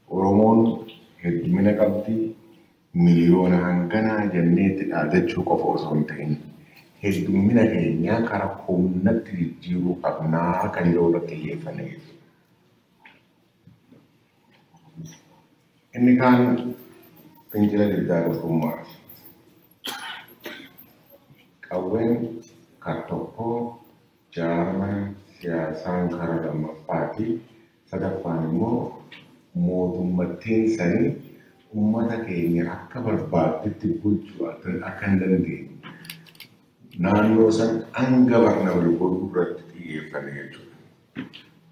Oromoon heddumina qabdi miliyoona hanganaa jenneetti dhaadachuu qofa osoo hin ta'in heddumina keenya karaa humnatti jijjiiruu qabnaa kan yeroo irratti xiyyeeffanne. Inni kaan fincila diddaa gabrummaa. Qawween karaa tokko jaarmaya siyaasaan karaa lammaffaati. Sadaffaan immoo mootummattiin sanii uummata keenya akka barbaaddetti bulchuu akka hin dandeenye. Naannoo san hanga barna wal godhuu irratti xiyyeeffanne jechuudha.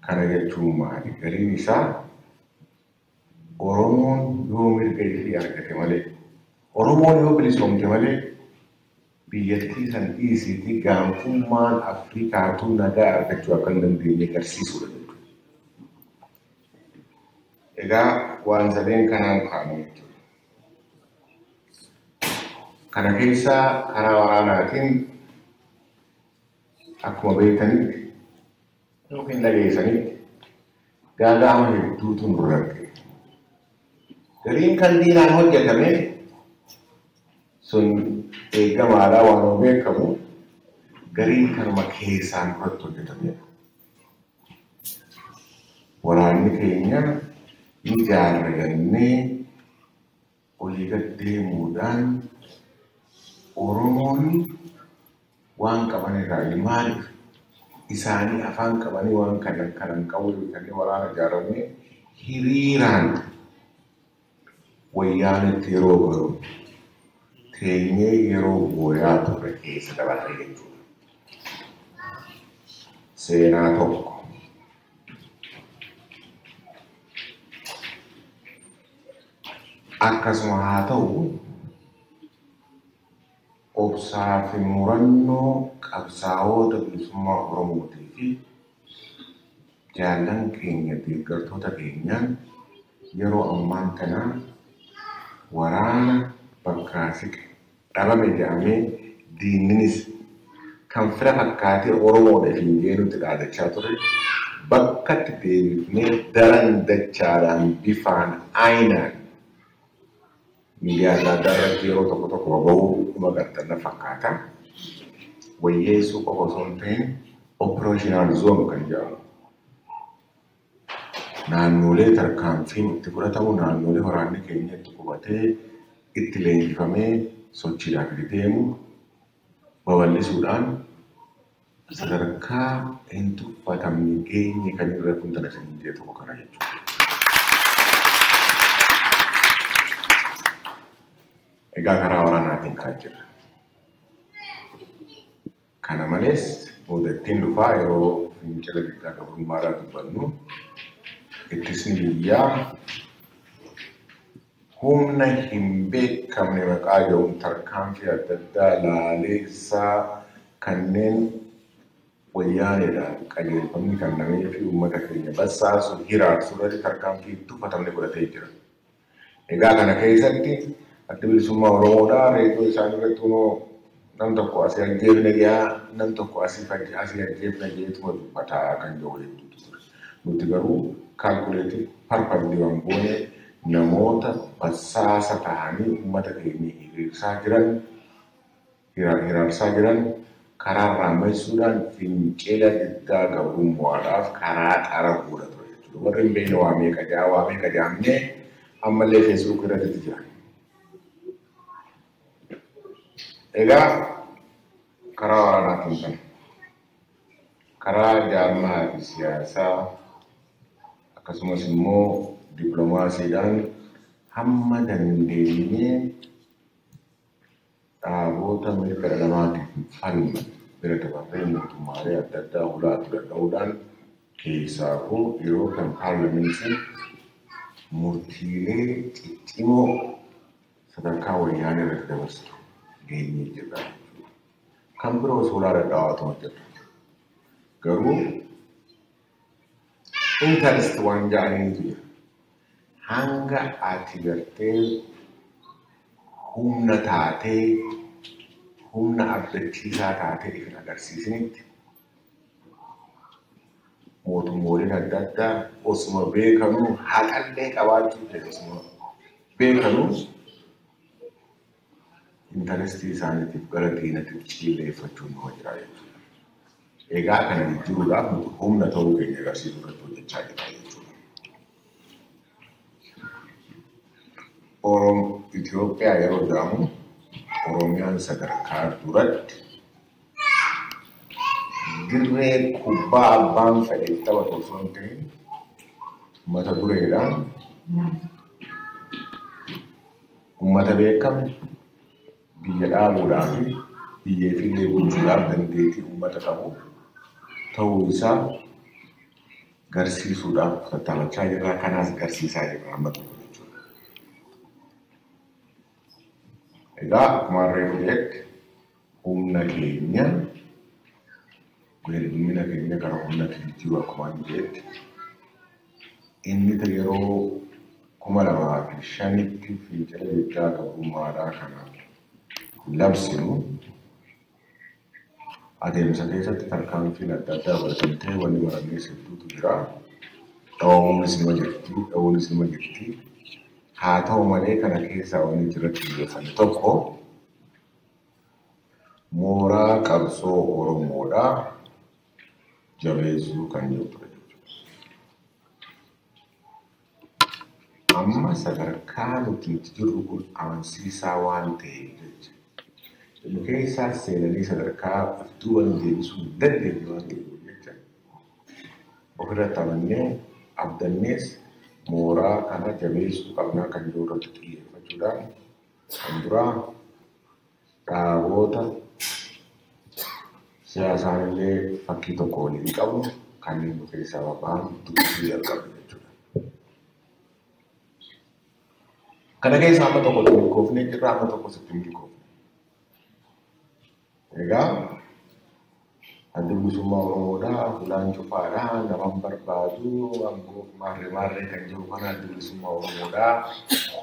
Kana jechuun maali? Galiin isaa Oromoon yoo mirga ishee argate malee, Oromoon yoo bilisoomte malee biyyattii san dhiisiitii gaanfummaan Afrikaatu nagaa argachuu akka hin dandeenye agarsiisudha jechuudha. Egaa waan sadeen kanaan kaa'amu jechuudha. Kana keessaa karaa waraanaatiin akkuma beektanitti yookiin dhageessanitti gaaga'ama hedduutu nurratti. Galiin kan diinaan hojjetame sun eegamaadhaa waan beekamu galiin kanuma keessaan irratti hojjetamedha. Waraanni keenya ijaarrannee olii gad deemuudhaan Oromoon waan qaban irraa maaliif isaanii afaan qabanii waan kanan qabu kanneen waraana ijaaramne hiriiraan wayyaanitti yeroo baru teenyee yeroo booyaa turre keessa dabarre jechuudha. Seenaa tokko. Akkasuma haa ta'u obsaa fi murannoo qabsaa'ota bilisummaa Oromootii fi jaallan keenya deeggartoota keenyaan yeroo ammaan kana waraana bakkaa siqe dhabame jedhamee diinninis kan fira fakkaatee Oromoodha fi jeenutti dhaadachaa ture bakkatti deebifnee daran dachaadhaan bifaan aayinaan miidiyaa adda addaa irratti yeroo tokko tokko bahuu dhuma gartanna fakkaata. Wayyeessuu qofa osoo hin ta'in operational zone kan jedhamu. Naannolee tarkaanfiin itti fudhatamu naannolee waraanni keenya itti qubatee itti leenjifamee sochiidhaaf itti deemu babal'isuudhaan sadarkaa hin tuffatamne geenye kan irra kun tana isin tokko kana jechuudha. Egaa karaa waraanaatiin kan jira. Kana malees boodettiin dhufaa yeroo fincila diddaa gabrummaadhaa dubbannu ittisni biyyaa humna hin beekamne maqaa jedhuun tarkaanfii adda addaa laaleessaa kanneen wayyaaneedhaan qajeelfamni kennamee fi uummata keenya bassaasu hiraarsu irratti tarkaanfii tuffatamne godhatee jira. Egaa kana keessatti adda bilisummaa Oromoodhaa reetoo isaan irratti unoo nam tokko asii ajjeefne gahaa nam tokko asii ajjeefne jeetuma dubbataa kan jiru jechuudha ture. Nuti garuu kaalkuleetii parpalli waan goone namoota bassaasa ta'anii uummata keenya hiraarsaa jiran karaa raamessuudhaan fincila diddaa gabrummaadhaaf karaa xara fuudha ture jechuudha. Warri hin beekne waa meeqa jaamne ammallee Facebook irratti jiran. Egaa karaa waraanaatiin kan karaa jaarmaa fi siyaasaa akkasumas immoo dippiloomaasiidhaan hamma dandeenyee dhaabota mirga dhala namaatiif falman bira dabarree mootummaalee adda addaa ulaatu danda'uudhaan keessaafuu yeroo kan paarlamentiin murtiilee ciccimoo sadarkaa wayyaanee irratti dabarsitu geenyee jirra. Kan biroo suuraa dhadhaawatuma jirra. Garuu interest waan ja'aniitu jira. Hanga ati gartee humna taatee humna abdachiisaa taatee ifin agarsiisinitti mootummooleen adda addaa osuma beekanuu haqallee qabaachuu ta'e osuma beekanuu intarestii isaaniitiif gara diinatiif ciilleeffachuun nama jira jechuudha. Egaa kana jijjiiruudhaaf humna ta'uu keenya agarsiisuu irratti hojjechaa jira jechuudha. Itoophiyaa yeroo jedhamu Oromiyaan sadarkaa duratti dirree kubbaa abbaan fedheef taphatu osoo hin ta'in mata dureedhaan uummata beekame biyya dhaabuudhaa fi biyyee fi illee bulchuudhaaf dandeettii uummata qabu ta'uu isaa garsiisuudhaaf tattaafachaa jirra. Kanaas garsiisaa jirra amma tokko jechuudha. Egaa akkuma reefu jedhetti humna keenya guddina keenya gara humna jijjiiruu akkuma jedhetti inni yeroo 2005tti fincila diddaa gabrummaadhaa kana labsinu adeemsa keessatti tarkaanfiin adda addaa fudhatamtee wanni barannee hedduutu jira. Dhawamuunis nima jirti. Haa ta'u malee kana keessaa wanni jiratti xiyyeeffanne tokko mooraa qabsoo Oromoodhaa jabeessuu kan jiru ture jechuudha. Amma sadarkaa nuti jirru kun amansiisaa waan ta'eef jecha inni keessaa seenanii sadarkaa duuba nu deebisuu dandeenye waan ta'eef jecha ofirratti amannee abdannees mooraa kana jabeessuu qabnaa kan jiru irratti xiyyeeffachuudhaan kan duraa dhaabota siyaasaan illee fakkii tokko waliin qabu kanneen nu keessaa babba'an dubbisuu jalqabne jechuudha. Kana keessa amma tokko milkoofnee jirra, amma tokko sitti milkoofne. Egaa adda bilisummaa Oromoodhaa fulaan cufaadhaa naman barbaadu aangoo maarree kan jiru kana adda bilisummaa Oromoodhaa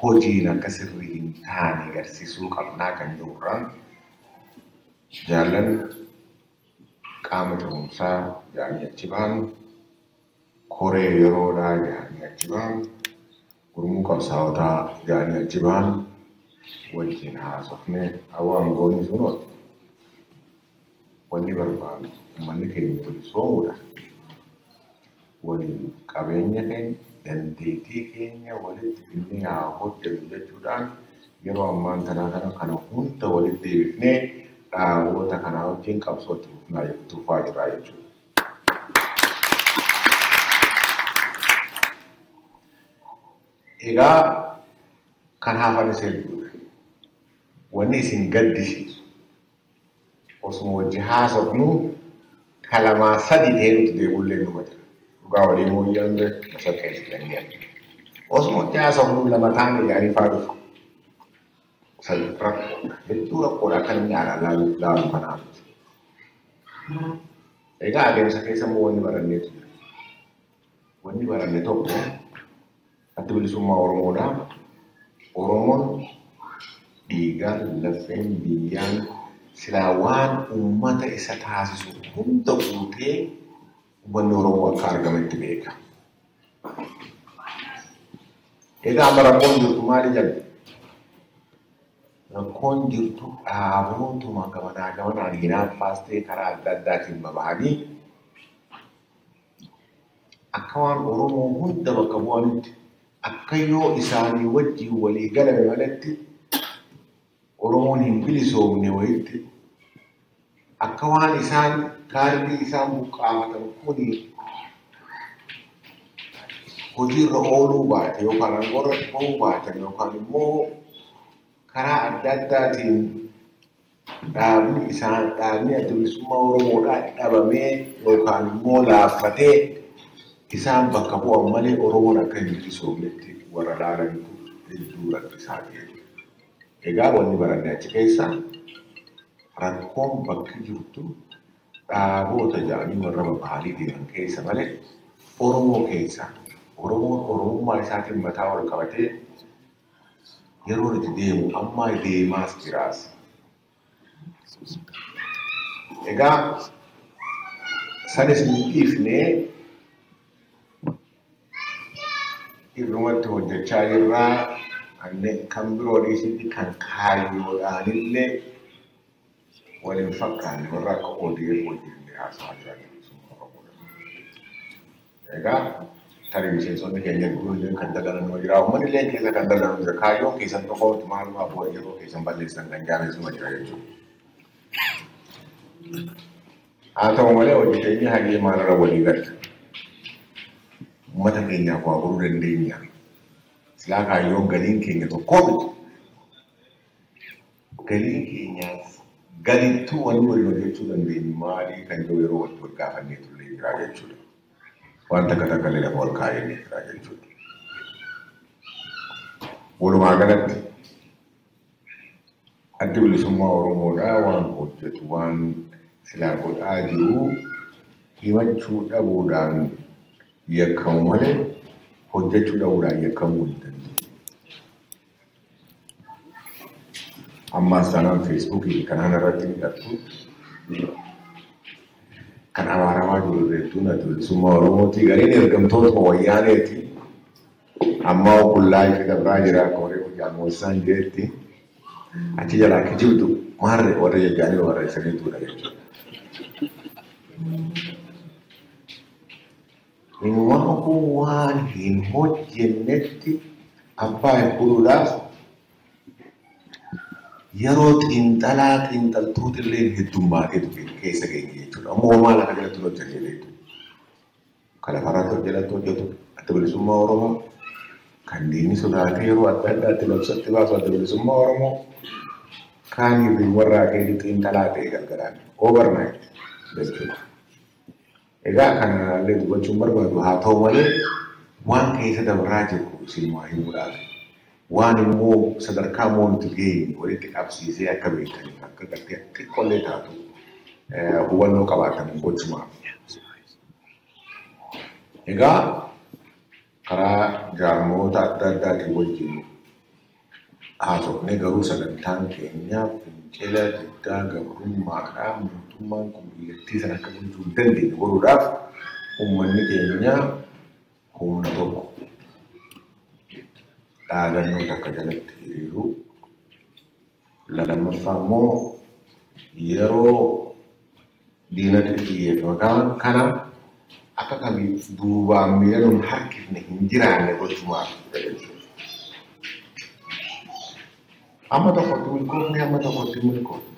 hojiin akka sirrii hin taane agarsiisuu qabnaa kan jirurraan jaallan qaama ta'umsaa jedhanii achi ba'an koree yeroodhaa jedhanii achi ba'an gurmuu qabsaawotaa jedhanii achi ba'an wajjin haasofne awwaan goonni sun wanni barbaadu uummanni keenya bilisoomudha. Waliin qabeenya keenya dandeettii keenya walitti fidnee haa hojjennu jechuudhaan yeroo ammaan tanaa kana hunda walitti deebifnee dhaaboota kanaa wajjin qabsootti tufaa jira jechuudha. Egaa kan hafan isin dura wanni isin gaddisiisu osuma wajji haasofnu kalamaa sadi ta'ee nuti deebullee numa jira. Dhugaa walii mooyyaan masakka islamiyaa. Osuma wajji haasofnu lama taane yaanii faa dhufu. Rakkoodha. Hedduu rakkoodha kan inni laalu kanaaf. Egaa adeemsa keessa immoo wanni baranneetu jira. Wanni baranne tokko adda bilisummaa Oromoodha. Oromoon dhiigaan lafeen biyyaan silaa waan uummata isa taasisu hunda guutee uummanni Oromoo akka argametti beeka. Egaa amma rakkoon jirtu maali jalli? Rakkoon jirtu dhaabootuma gamanaan hinaaffaas ta'e karaa adda addaatiin baba'anii akka waan Oromoo hunda bakka bu'anitti akka yoo isaanii wajjin walii galame malatti Oromoon hin bilisoomne wayitti akka waan isaan kaardii isaan buqqaafatan kuni hojiirra ooluu baate yookaan angorra ta'uu baatan yookaan immoo karaa adda addaatiin dhaabni adda bilisummaa Oromoodhaa dhabamee yookaan immoo laaffatee isaan bakka bu'an malee Oromoon akka hin bilisoomnetti warra laalanitu hedduu rakkisaa ta'e. Egaa wanni baranne achi keessa rakkoon bakki jirtu dhaaboota jedhanii warra babalii deeman keessa malee Oromoo keessa Oromoon Oromummaa isaatiin mataa ol qabatee yeroo itti deemu amma deemaas jiraas. Egaa sanis ni dhiifnee irrumatti hojjechaa jirraa kan biroo dhiisitti kan kaayyoodhaanillee waliin fakkaanne warra akka ODF wajjin haasaa jiran. Egaa tarii miseensonni keenya gurguddoon kan dagalanuu jira. Uummanni illee keessa kan dagalanuu jira. Kaayyoon keessan tokkotti maaluma abbootii yeroo keessan balleessan kan jaalesuma jira jechuudha. Haa ta'u malee hojii keenya hagee maalirra walii galcha. Uummata keenyaaf waa godhuu dandeenya. Silaa kaayyoon galiin keenya tokkoo miti. Galiin keenyaaf galittuu wanni waliin hojjechuu dandeenyu maalii kan jiru yeroo wal gaafannee tullee jira jechuudha. Wanta katakallee lafa ol kaa'ee jira jechuudha. Walumaa galatti adda bilisummaa Oromoodhaa waan hojjetu waan silaa godhaa jiru himachuu dhabuudhaan yakkamu malee hojjechuu dhabuudhaan yakkamuu hin danda'u. Ammaas taanaan Feesbuukii kanaan irratti midhattu kan abaaramaa jiru beektuun adda bilisummaa Oromootii gariin ergamtoota wayyaaneeti amma qullaa ifi dabraa jira akka warri hojjaan moosisaan jireetti achi jalaa kijibdu maarre warra jajjaanii warra isaniituudha jechuudha. Waan hin hojjennetti abbaa hedduudhaaf yeroo xiinxaltuuti illee heddummaatee keessa geenye jechuudha. Ammoo maal akka jalatti hojjennee beektu. Kan lafarratti jalatti hojjetu adda bilisummaa Oromoo kan diinni sodaatee yeroo adda addaatti labsatti baasu adda bilisummaa Oromoo kaan hirrii warraa keenya xiinxalaa ta'e gargaraan overnight jechuudha. Egaa kanallee dubbachuun barbaadu haa ta'u malee waan keessa dabraa jiru isin waa himuudhaaf waan immoo sadarkaa moonti geenye walitti qabsiisee akka beekanii akka gartee xiqqollee taatu hubannoo qabaatan gochumaaf. Egaa karaa jaarmoota adda addaatiin wajjin haasofnee garuu sagantaan keenyaaf fincila diddaa gabrummaadhaa mootummaan kun biyyattii sana akka bulchuu hin dandeenye godhuudhaaf uummanni keenya humna tokko dhaadannoo takka jalatti hiriiruu lammaffaa immoo yeroo diinatu xiyyeeffatan kana akka kamii duubaan miidhanuun harkifne hin jiraanne gochumaaf amma tokkotti milkoofne amma tokkotti milkoofne.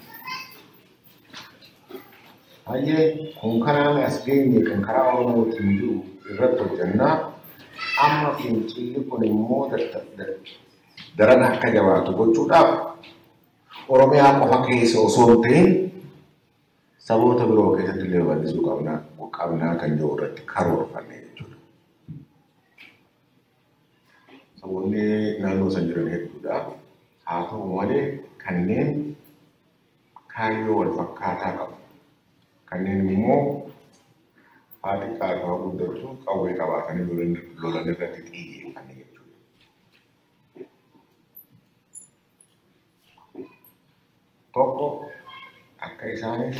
Hayyee kun kanaan as geenye kan karaa Oromootiin jiru irratti hojjannaa amma fincilli kun immoo daran akka jabaatu gochuudhaaf Oromiyaa qofa keessa osoo hin ta'in saboota biroo keessatti illee bal'isuu qabnaa kan jiru irratti karoorfanne jechuudha. Saboonni naannoo san jiran hedduudha. Haa ta'u malee kanneen kaayyoo wal fakkaataa qabu. Kanneen immoo haati qaarraa guddatu qawwee qabaatanii lolan irratti xiyyeeffanne jechuudha. Tokko akka isaanis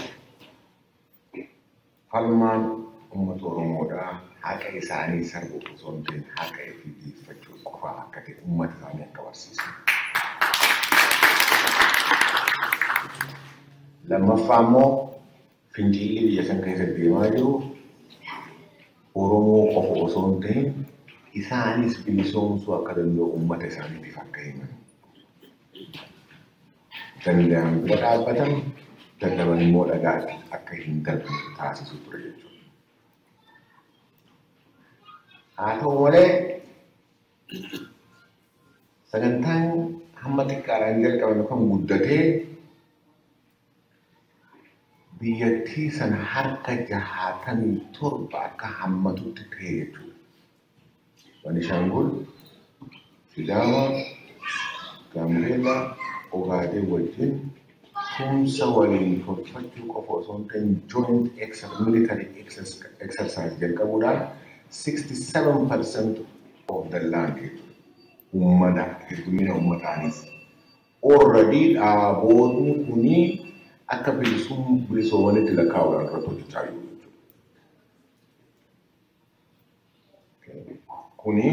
falmaan uummata Oromoodhaa haqa isaanii sarbuu osoo hin ta'in haqa ofii dhiyeeffachuu qofaa akka ta'e uummata isaanii akka barsiisan. Lammaffaa immoo fincilli biyya san keessatti deemaa jiru Oromoo qofa osoo hin ta'in isaanis bilisoomsuu akka danda'u uummata isaaniitiif akka himan. Danda'an bira dhaabbatan dadhaban immoo dhagaatti akka hin darbine taasisu ture jechuudha. Haa ta'u malee sagantaan hamma xiqqaadhaan jalqabame kan guddatee biyyattii san harka 67 akka hammatutti ta'e jechuudha. Beenishaangul, Sidaama, Gaambeella, Ogaadee wajjin tumsa waliin tolfachuu qofa osoo hin ta'in joint military exercise jalqabuudhaan 67% of the land uummata heddumina uummataanis already dhaaboonni kunii akka bilisoomanitti lakkaa'uudhaan irratti hojjechaa jiru jechuudha. Kuni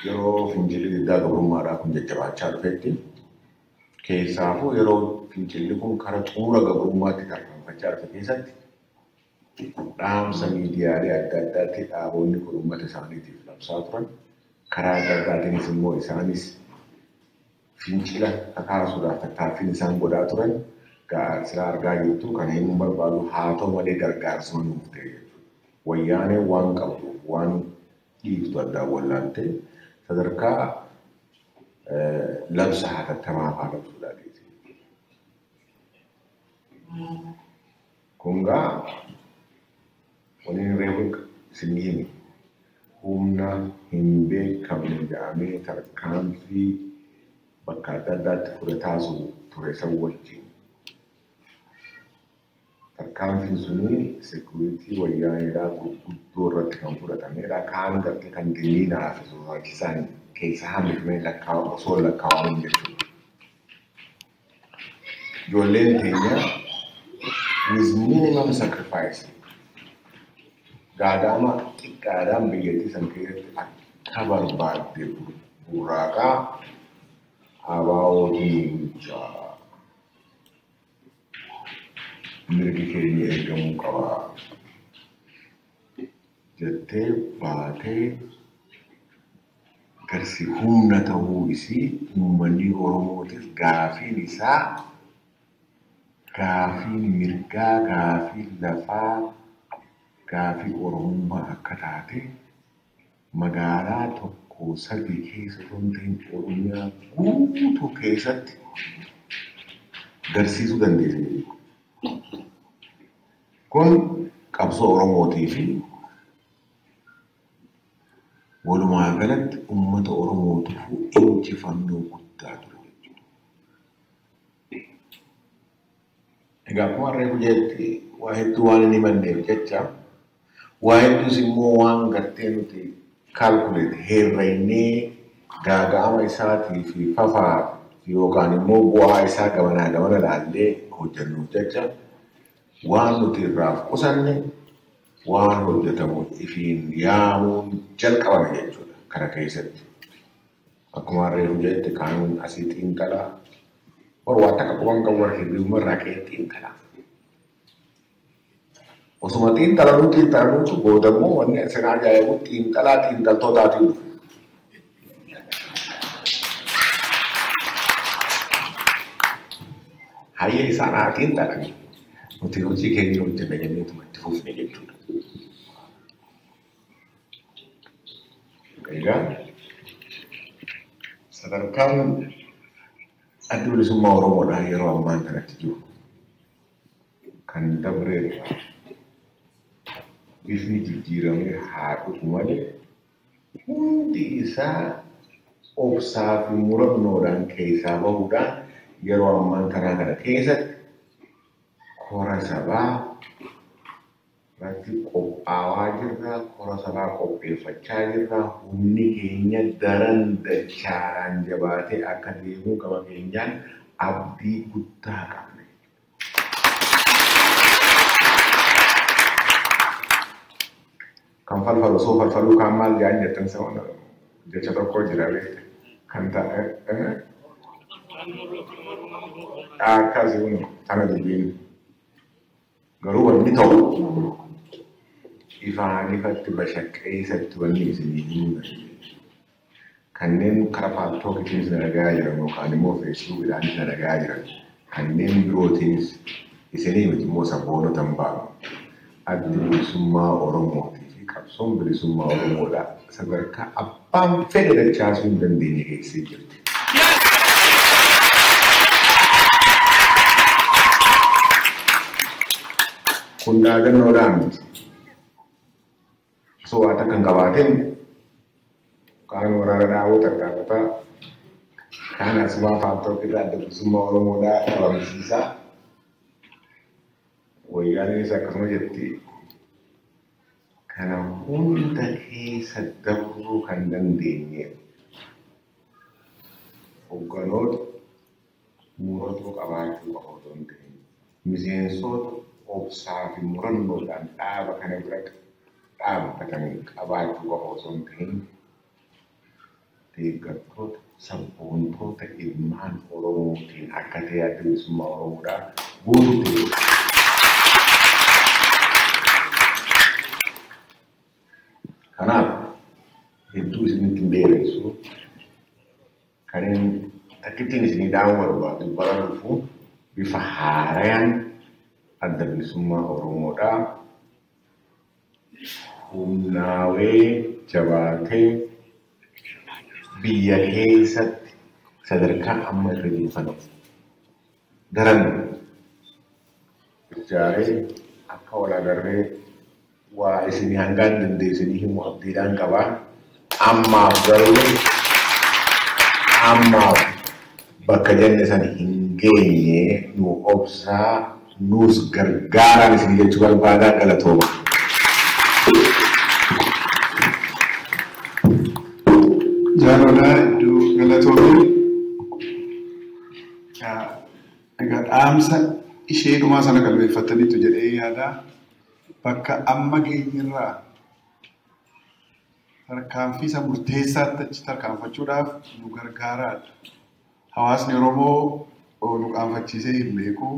yeroo fincilli diddaa gabrummaadhaa kun jajjabaachaa dhufetti keessaafuu yeroo fincilli kun karaa xumura gabrummaatti tarkaanfachaa dhufe keessatti dhaamsa miidiyaalee adda addaatti dhaaboonni kun uummata isaaniitiif labsaa turan karaa adda addaatiinis immoo isaanis fincila kakaasuudhaaf tattaaffiin isaan godhaa turan sila argaa jirtu kan hin barbaadu haa ta'u malee gargaarsuma nuuf ta'e jechuudha. Wayyaanee waan qabdu waan dhiiftu addaan wallaante sadarkaa labsa hatattamaa fa'aa labsuudhaa geesse. Kungaa waliin reefu isinii himi humna hin beekamne jedhamee tarkaanfii bakka adda addaatti fudhataa ture san wajjin. Tarkaanfiin suni security wayyaaneedhaa gurguddoo irratti kan fudhatameedha. Kaan gartee kan diriiraa fi sodaachisaan keessa hambifamee osoo lakkaa'aman jechuudha. Ijoolleen teenya with minimum sacrifice gaadama xiqqaadhaan biyyattii san keessatti akka barbaadde burraaqaa ABO'tiin bulchaa. Mirgi keenya eegamuu qaba jettee baatee garsi humna ta'uu isii uummanni Oromootiif gaafiin isaa gaafiin mirgaa, gaafiin lafaa, gaafii Oromummaa akka taate magaalaa tokko sadii keessa osoo hin ta'in Oromiyaa guutuu keessatti garsiisuu dandeesse. Kun qabsoo Oromootii fi walumaa galatti uummata Oromootiif injifannoo guddaa ture jechuudha. Egaa akkuma reefu jetti waa hedduu waan hin himanneef jecha waa hedduus immoo waan gartee nuti kaalkuleet herreynee gaaga'ama isaatii fi fafaa yookaan immoo bu'aa isaa gamana laallee hojjennuuf jecha waan nuti irraaf qusanne waan hojjetamu ifiin yaamuun jalqabame jechuudha kana keessatti. Akkuma reefu jetti kaan asii xiinxalaa warra waan takka quban qabu warra hirriibuma irraa ka'ee xiinxalaa. Osuma xiinxalanuutu boodammoo wanni isin ajaa'ibu xiinxaltootaatiin dhufe. Hayyee isaan haa xiinxalanii nuti hojii keenya hojjenne jenneetuma itti fufne jechuudha. Egaa sadarkaan adda bilisummaa Oromoodhaa yeroo ammaan kanatti jiru kan dabree bifni jijjiiramee haa dhufu malee hundi isaa obsaa fi murannoodhaan keessaa bahuudhaan yeroo ammaan kana keessatti kora sabaa irratti qophaa'aa jirra, kora sabaa qopheeffachaa jirra, humni keenya daran dachaadhaan jabaatee akka deemuu qaba keenyaan abdii guddaa qabna. Kan falfalu soo falfaluu kan maal jedhan jettan sana jecha tokko jira beekte kan ta'e akkasii tana dubbiin garuu wanni ta'u ifaan ifatti bashaqqeessatti wanni isinii himuu kanneen karaa paartookitiin isin argaa jiran yookaan immoo feesbuukidhaan isin argaa jiran kanneen birootiinis isinii miti immoo sabboonota hin baanu adda bilisummaa Oromootii fi qabsoon bilisummaa Oromoodhaa sadarkaa abbaan fedhe dachaasuu hin dandeenye geessee jirti. Kun dhaadannoodhaan miti. So ada kan kabatin kan orang tahu terkata karena semua faktor kita ada semua orang muda dalam sisa wayan ini saya kerja jadi karena hunda sedang kandang dingin Hogganttota muratu kabatin waktu itu misalnya so observe murano dan apa karena berat dhaabbatan qabaachuu qofa osoo hin ta'in deeggartoota sabboontoota ilmaan Oromootiin akka ta'e adda bilisummaa Oromoodhaa guutuutti jiru. Kanaaf hedduu isinitti hin dheeressu kanneen takkittiin isinii dhaamuu barbaadu bara dhufu bifa haarayaan adda bilisummaa Oromoodhaa humnaawee jabaatee biyya keessatti sadarkaa amma irra jiru daran ijaaree akka wal agarree waa isinii hangaan dandeessanii himu abdiidhaan qabaa ammaaf garuu ammaaf bakka jenne san hin geenye nu obsaa nuus gargaaraan isinii jechuu barbaadaa galatooma. Jaalala iddoo galatoomii egaa dhaamsa isheedhumaa sana qalbeeffataniitu jedhee yaada bakka amma geenyirraa tarkaanfiisa murteessaatti achi tarkaanfachuudhaaf nu gargaaraadha. Hawaasni Oromoo nu qaanfachiisee hin beeku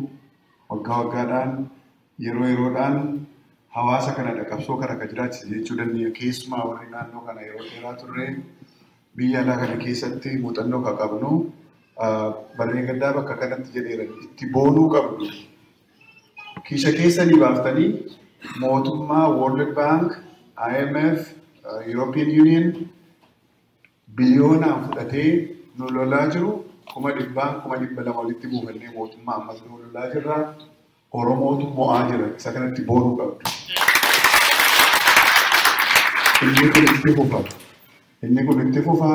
waggaa waggaadhaan yeroo yeroodhaan hawaasa kana qabsoo kana akka jiraachise jechuu dandeenya. Keessumaa warri naannoo kana yeroo dheeraa turre biyya alaa kana keessatti muuxannoo akka qabnu barreen gaddaa bakka kanatti jedheera itti boonuu qabdu. Kiisha keessanii baaftanii mootummaa World Bank, IMF, European Union biliyoonaan fudhatee nu lolaa jiru 1,200 walitti buufannee mootummaa ammas nu lolaa jirra. Oromootu mo'aa jira. Isa kanatti boonuu qabdu. Inni kun itti fufa. Inni kun itti fufa.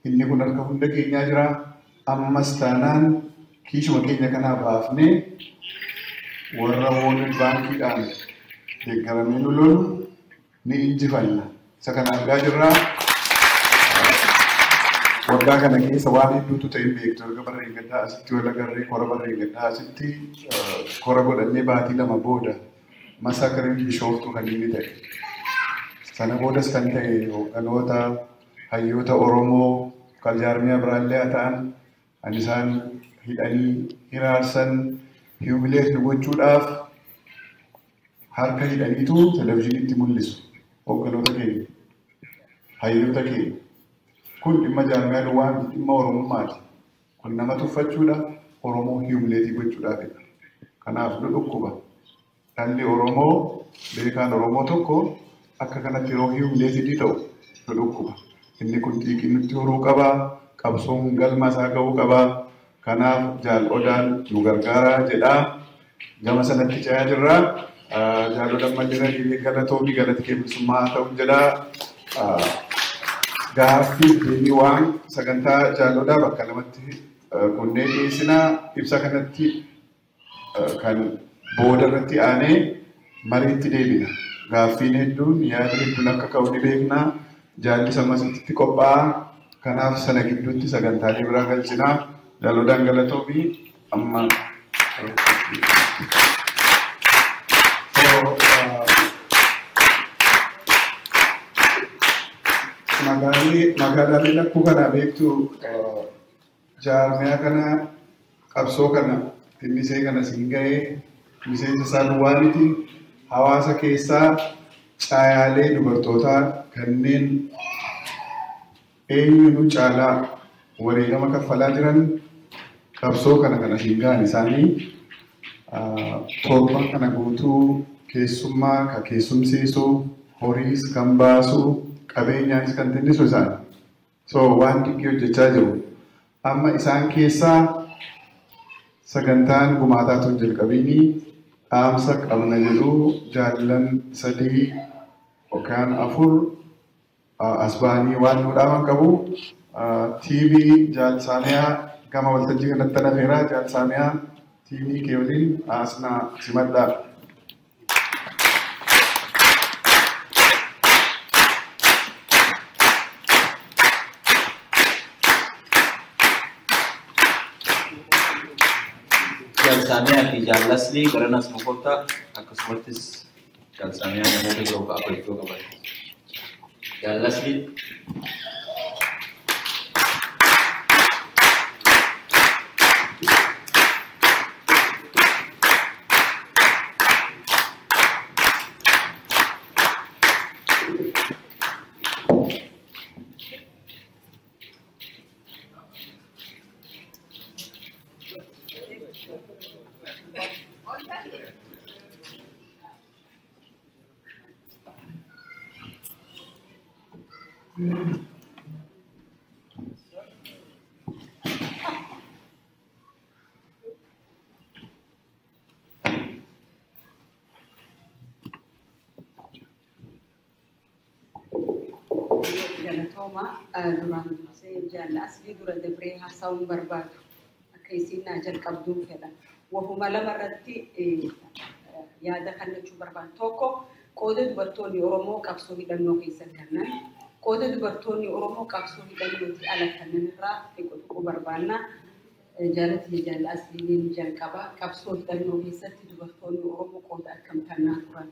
Inni kun harka hunda keenyaa jira. Ammas taanaan kiishuma keenya kanaa baafnee warra World Bankiidhaan deeggaramee nu lolu ni injifanna. Isa kana argaa jirra. Waggaa kana keessa waan hedduutu ta'e beektu erga barreen gaddaa asitti wal agarree kora barreen gaddaa asitti kora godhannee baatii 2 booda masaakariin bishooftuu kan inni ta'e. Sana boodas kan ta'e hoogganoota hayyoota Oromoo kan jaarmiyaa biraallee haa ta'an kan isaan hidhanii hiraarsan hiubileet gochuudhaaf harka hidhaniitu televezyiiniitti mul'isu. Hoggantoota keenya, hayyoota keenya. Kun dhimma jaarmiyaa duwwaa dhimma Oromummaati. Kun nama tuffachuudha, Oromoo himuleetii gochuudhaafidha. Kanaaf nu dhukkuba. Dhalli Oromoo, beekaan Oromoo tokko akka kanatti yeroo himuleetii ta'u nu dhukkuba. Inni kun xiiqii nutti horuu qaba, qabsoon galma isaa ga'uu qaba. Kanaaf jaal odaan nu gargaaraa jedhaa. Gama sanatti ce'aa jirra. Jaalodhaan mallee galatoomii galata keebisummaa ta'uu jedhaa. Gaaffii deebii waan sagantaa jaalodaa bakka lamatti kunneen dhiyeessinaa ibsa kanatti kan booda irratti aanee mariitti deebina. Gaaffiin hedduun yaada hedduun akka ka'u ni beekna. Jaalli sammasitti qophaa'aa. Kanaaf sana gidduutti sagantaalee biraa galchinaa. Jaalodhaan galatoomii amma. Magaalaalee lakkuu kana beektu jaarmiyaa kana qabsoo kana misee kana siin ga'ee miseensa isaa duwwaa miti hawaasa keessaa caayaalee dubartootaa kanneen eenyuun caalaa wareegama kaffalaa jiran qabsoo kana siin ga'an isaanii torban kana guutuu keessummaa ka keessumsiisuu horiis kan baasuu qabeenyaanis kan tinnisu isaan. So waan xiqqii hojjechaa jiru. Amma isaan keessaa sagantaan gumaataatu hin jalqabiinii dhaamsa qabna jedhu jaallan 3 yookaan 4 asbaanii waan nu dhaaman qabu. TV jaalsaamiyaa gama waltajjii kanatti nafeeraa jaalsaamiyaa TV kee waliin asnaa simadhaa. Jaalsaamiyaa fi jaallasli garanas mukota akkasumattis jaalsaamiyaa namoota yeroo kaa'achuu qaban. Jaallasli duraan jaallasli dura dabree haasa'uun barbaadu akka isiin jalqabduun fedha. Wahuma lamarratti yaada kennachuu barbaadu. Tokko qooda dubartoonni Oromoo qabsoo hidhannoo keessan kennan, qooda dubartoonni Oromoo qabsoo hidhannootti ala kennan irraa xiqqoo barbaanna. Jaalatti jaallasliin jalqaba qabsoo hidhannoo keessatti dubartoonni Oromoo qooda akkam kennaa turan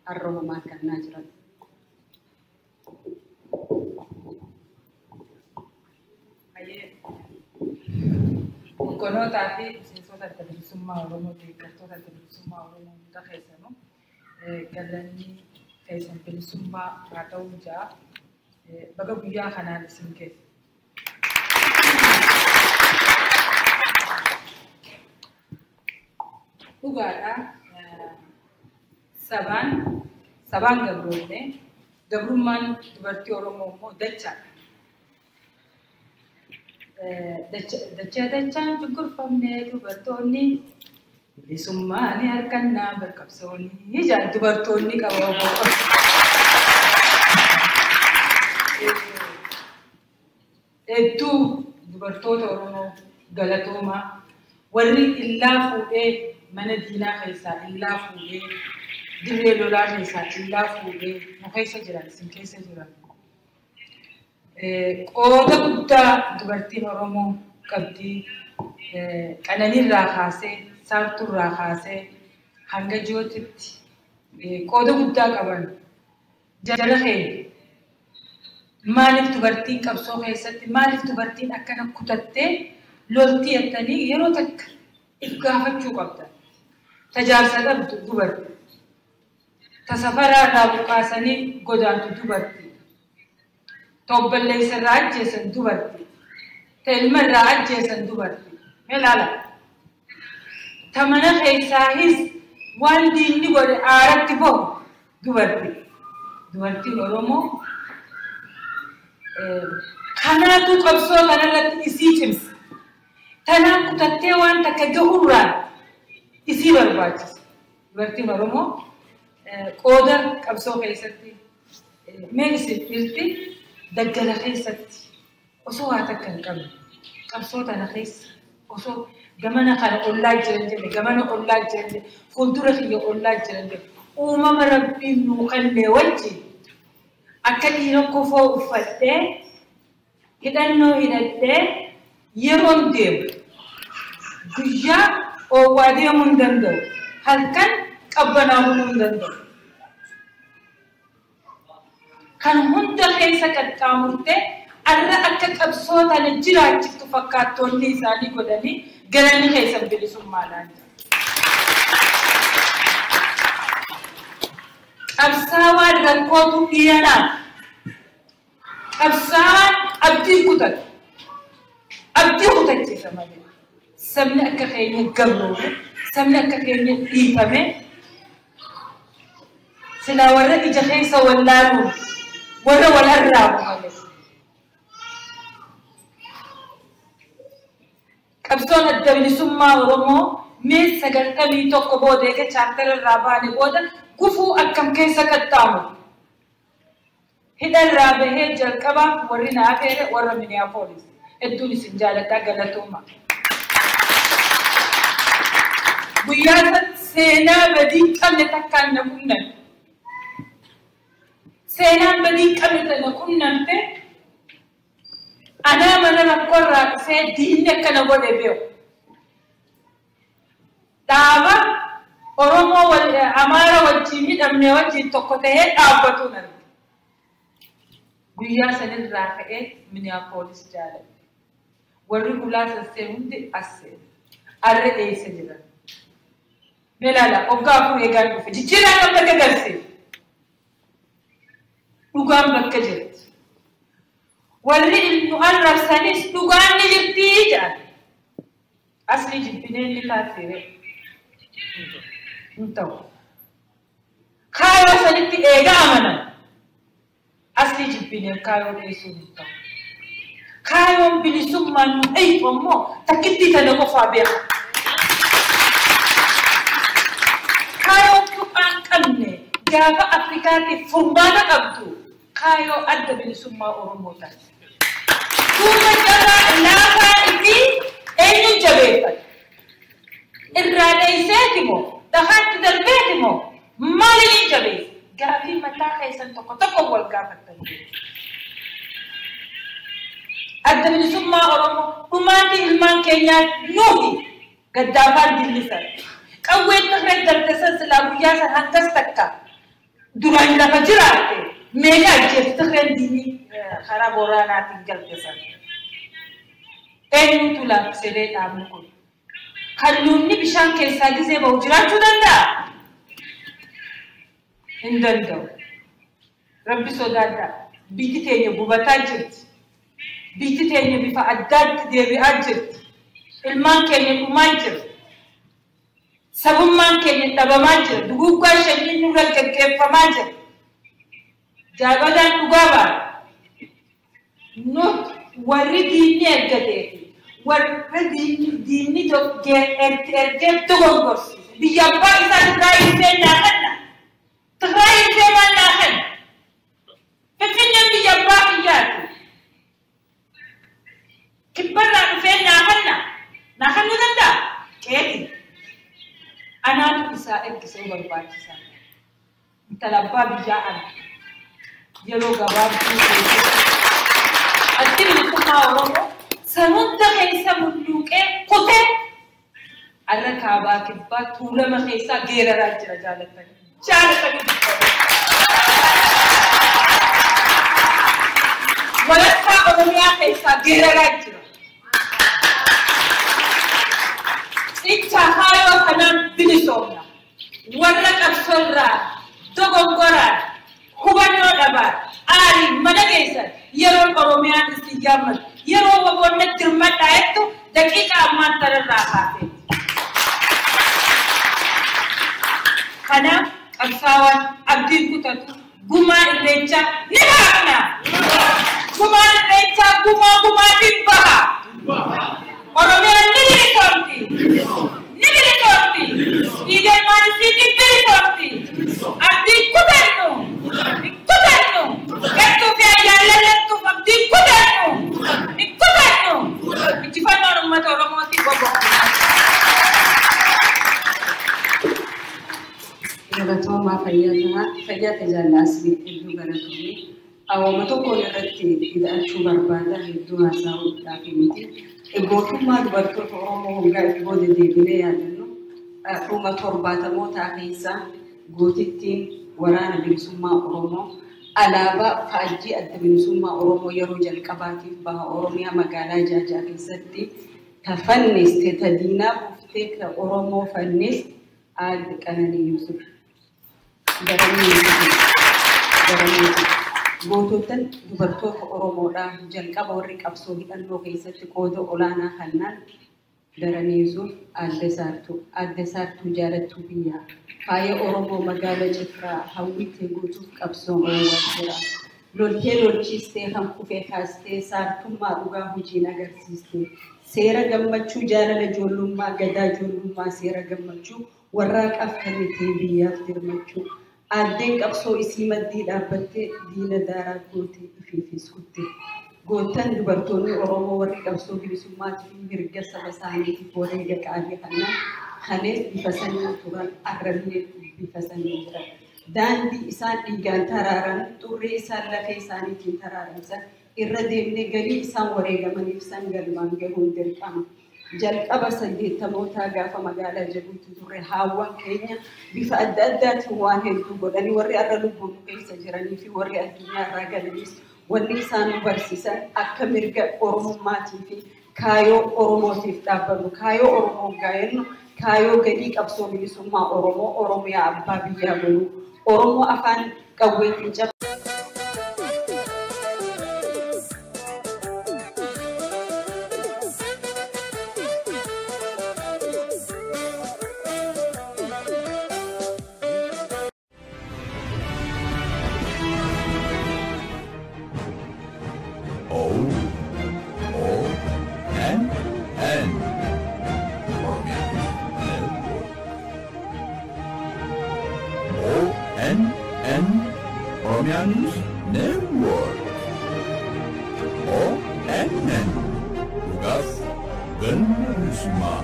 har'a homaa kennaa jiran. Hoggantoota fi miseensota adda bilisummaa Oromoo deeggartoota adda bilisummaa Oromoo hunda keessanuu galanni keessan bilisummaa haa ta'uu ja'a baga guyyaa kanaan isin keessa. Dhugaadha sabaan gabroonne gabrummaan dubartii Oromoo immoo dachaadha. Dachaan cunqurfamnee dubartoonni bilisummaa ni harkannaa barqabsoonni ijaan dubartoonni qabamu. Hedduu dubartoota Oromoo galatoomaa warri illaa fuudhee mana diinaa keessaa illaa fuudhee dirree lolaa keessaa illaa fuudhee nu keessa jiran isin keessa jiran. Qooda guddaa dubartiin Oromoo qabdi. Qananiirraa kaasee, saartuurraa kaasee hanga jiyootitti qooda guddaa qaban. Jala keenya maaliif dubartiin qabsoo keessatti maaliif dubartiin akkana kutattee loltii jettanii yeroo takka if gaafachuu qabda. Tajaajila dhabdu dubartii. tasafara raabukasani godaantu dubarti tobballeessa raajjeesan dubarti telma raajjeesan dubarti melala tamana keessaahis waan diinni godhe aaratti bohu dubartiin Oromoo kanaatu qabsoo kanarratti isii cimsa tanaan kutattee waan takka gahurraan isii barbaachisa dubartiin Oromoo qooda qabsoo keessatti meeqsiif irti daggala keessatti osoo waa takka hin qabne qabsoo tana keessa osoo gamana kana ollaa jiran jedhe gamana ollaa jiran jedhe fuuldura kiyya ollaa jiran jedhe uumama rabbiin nuu kennee wajjin akka dhiira kofoo uffadhee hidhannoo hidhadhee yeroon deemu guyyaa oowwaa deemuu hin danda'u halkan qabbanaa'uu hin danda'u kan hunda keessa qaxxaamurtee arra akka qabsoo tana jiraachiftu fakkaattoonni isaanii godhanii galanni keessan bilisummaadhaan qabsaawaan rakkootu dhiiranaaf qabsaawaan abdii kutachiisa malee sabni akka keenya gabroome sabni akka keenya dhiifame silaa warra ija keessa wallaaluun warra wal arraabu malee qabsoon adda bilisummaa Oromoo mee 91 booda eega chaartara irraa baane booda gufuu akkam keessa qaxxaamu hidharraa bahee jalqabaaf warri naafeere warra Minneapolis hedduun isin jaaladhaa galatoomaa guyyaa seenaa badii qabne takkaan na kunnan seenaan badii qabne na kunnante ana mana rakkorraa dhufee diinni akkana godhe beeku dhaaba Oromoo Amaara wajjin hidhamne wajjin tokko ta'ee dhaabbatu nan guyyaa sanirraa ka'ee Minneapolis jaaladhe warri ulaa sassee hundi assee arra dheessa jiran melala oggaa afur eegaan dhufe jijjiiraan akka gagarsiif dhugaan bakka jirti warri nu arrabsanis dhugaan ni jirtii jedhan asli jibbineen ni taasise Então, kaayoo sanitti eega amanan asli jibbineen kaayoo dheessuu então kaayoon bilisummaan nu eeyyu ammoo takkitti tana qofaa beeka kaayoon tuqaan qabne gaafa Afrikaatiif furmaata qabdu kaayoo adda bilisummaa Oromoo taate tuuta jalaa laafaa itti eenyu jabeeffate irraa dheeyseeti moo Dahaat darbeeti moo maaliin jabeef gaafii mataa keessan tokko wal gaafattan adda bilisummaa Oromoo dhumaatti ilmaan keenyaa nuuti gaddaafaan dillisan qawween Tigree darteessan silaa guyyaa san hangas takka duraan lafa jiraate meeqa ajjeef Tigreen diinii karaa Booranaatiin galteessan eenyutu laaffisedee dhaabni kun Kalluunni bishaan keessaa gisee bahu jiraachuu danda'a? Hin danda'u. Rabbi sodaadhaa. Biyyi teenya gubataa jirti. Biyyi teenya bifa addaatti deebi'aa jirti. Ilmaan keenya dhumaa jira. Sabummaan keenya dhabamaa jira. Duguggaa shanyiin nurra gaggeeffamaa jira. Jaaladhaan dhugaa baala. Nuti warri diinni ergateefi warra diinni ergee dogongorsiise biyya abbaa isaa Tigraay ilfee naakanna Tigraay ilfee maal naakanna Finfinneen biyya abbaa biyyaati kibbarraa dhufee naakannuu danda'a qeeti anaatu isaa ergisee barbaachisaa intala abbaa biyyaa ana yeroo gabaabduu addi bilisummaa Oromoo Sanunda keessa mulluqee kutee arra kaabaa kibbaa tuulama keessaa geeraraa jira jaalatanii walakkaa Oromiyaa keessaa geeraraa jira icha haayoo kanaan bilisoomna warra qabsoorraa dogongoraan hubannoo dhabaa aarii mana keessa yeroo Oromiyaan itti gammadu yeroo waboonni dirmadhaa jettu daqiiqaa ammaan tararraa kaafee. Kanaaf qabsaawwan abdiin kutatu gumaa irreechaa ni baafna. Gumaa irreechaa gumaatiin baha. Oromiyaan ni bilisoomti. Ni bilisoomti. Dhiigaan maanisiitiin bilisoomti. Abdiin kutannu. Kutannu. Gattuu fi ayyaalalattuuf abdiin kutannu. Kutannu. Injifannoon uummata Oromootiin bobba'u. Galatoomaa fayyaa tajaajilaas hedduu galatoomi. Awwaama tokko irratti hidhachuu barbaada hedduu haasa'uudhaaf miti. Gootummaa dubartoota Oromoo hoggaa itti booda deebinee yaadannu dhuma 70mootaa keessa gootittiin waraana bilisummaa Oromoo alaabaa faajjii adda bilisummaa Oromoo yeroo jalqabaatiif baha Oromiyaa magaalaa Jaajaa keessatti tafanniste tadiinaa buuftee ka Oromoo fannis aadde Qananii Yusuf. Goototan dubartoota Oromoodhaa jalqaba warri qabsoo hidhannoo keessatti qooda olaanaa kannaan daraneessuuf adda saartuu jaalattuu biyyaa faaya Oromoo magaalaa Cifraa hawwittee guutuuf qabsoo oowwateera. Loltee lolchiistee hanqufee kaastee saartummaa dhugaa hojiin agarsiistee seera gammachuu jaalala ijoollummaa gadaa ijoollummaa seera gammachuu warraaqaaf kennitee biyyaaf dirmachuu. Addeen qabsoo isii maddii dhaabbattee diina daaraa gootee ifiifis kutte. Gootan dubartoonni Oromoo warri qabsoo bilisummaatiif mirga saba isaaniitiif wareega qabii kannaan kanees bifa sanii turan arrabnee bifa sanii jiran. Daandii isaan dhiigaan taraaran xurree isaan lafee isaaniitiin taraaransan irra deemnee galii isaan wareegamaniif san galmaan gahuun dirqama. Jalqaba 80mootaa gaafa magaalaa Jabuuti turre haawwan keenya bifa adda addaatiin waan hedduu godhanii warri arra lubbuun keessa jiranii fi warri addunyaa irraa galanis wanni isaan nu barsiisan akka mirga Oromummaatii fi kaayoo Oromootiif dhaabbannu kaayoo Oromoo gaa'ennu kaayoo gadii qabsoo bilisummaa Oromoo Oromiyaa abbaa biyyaa godhu Oromoo afaan qawweetiin cabsa. ONN Tugas dan Risma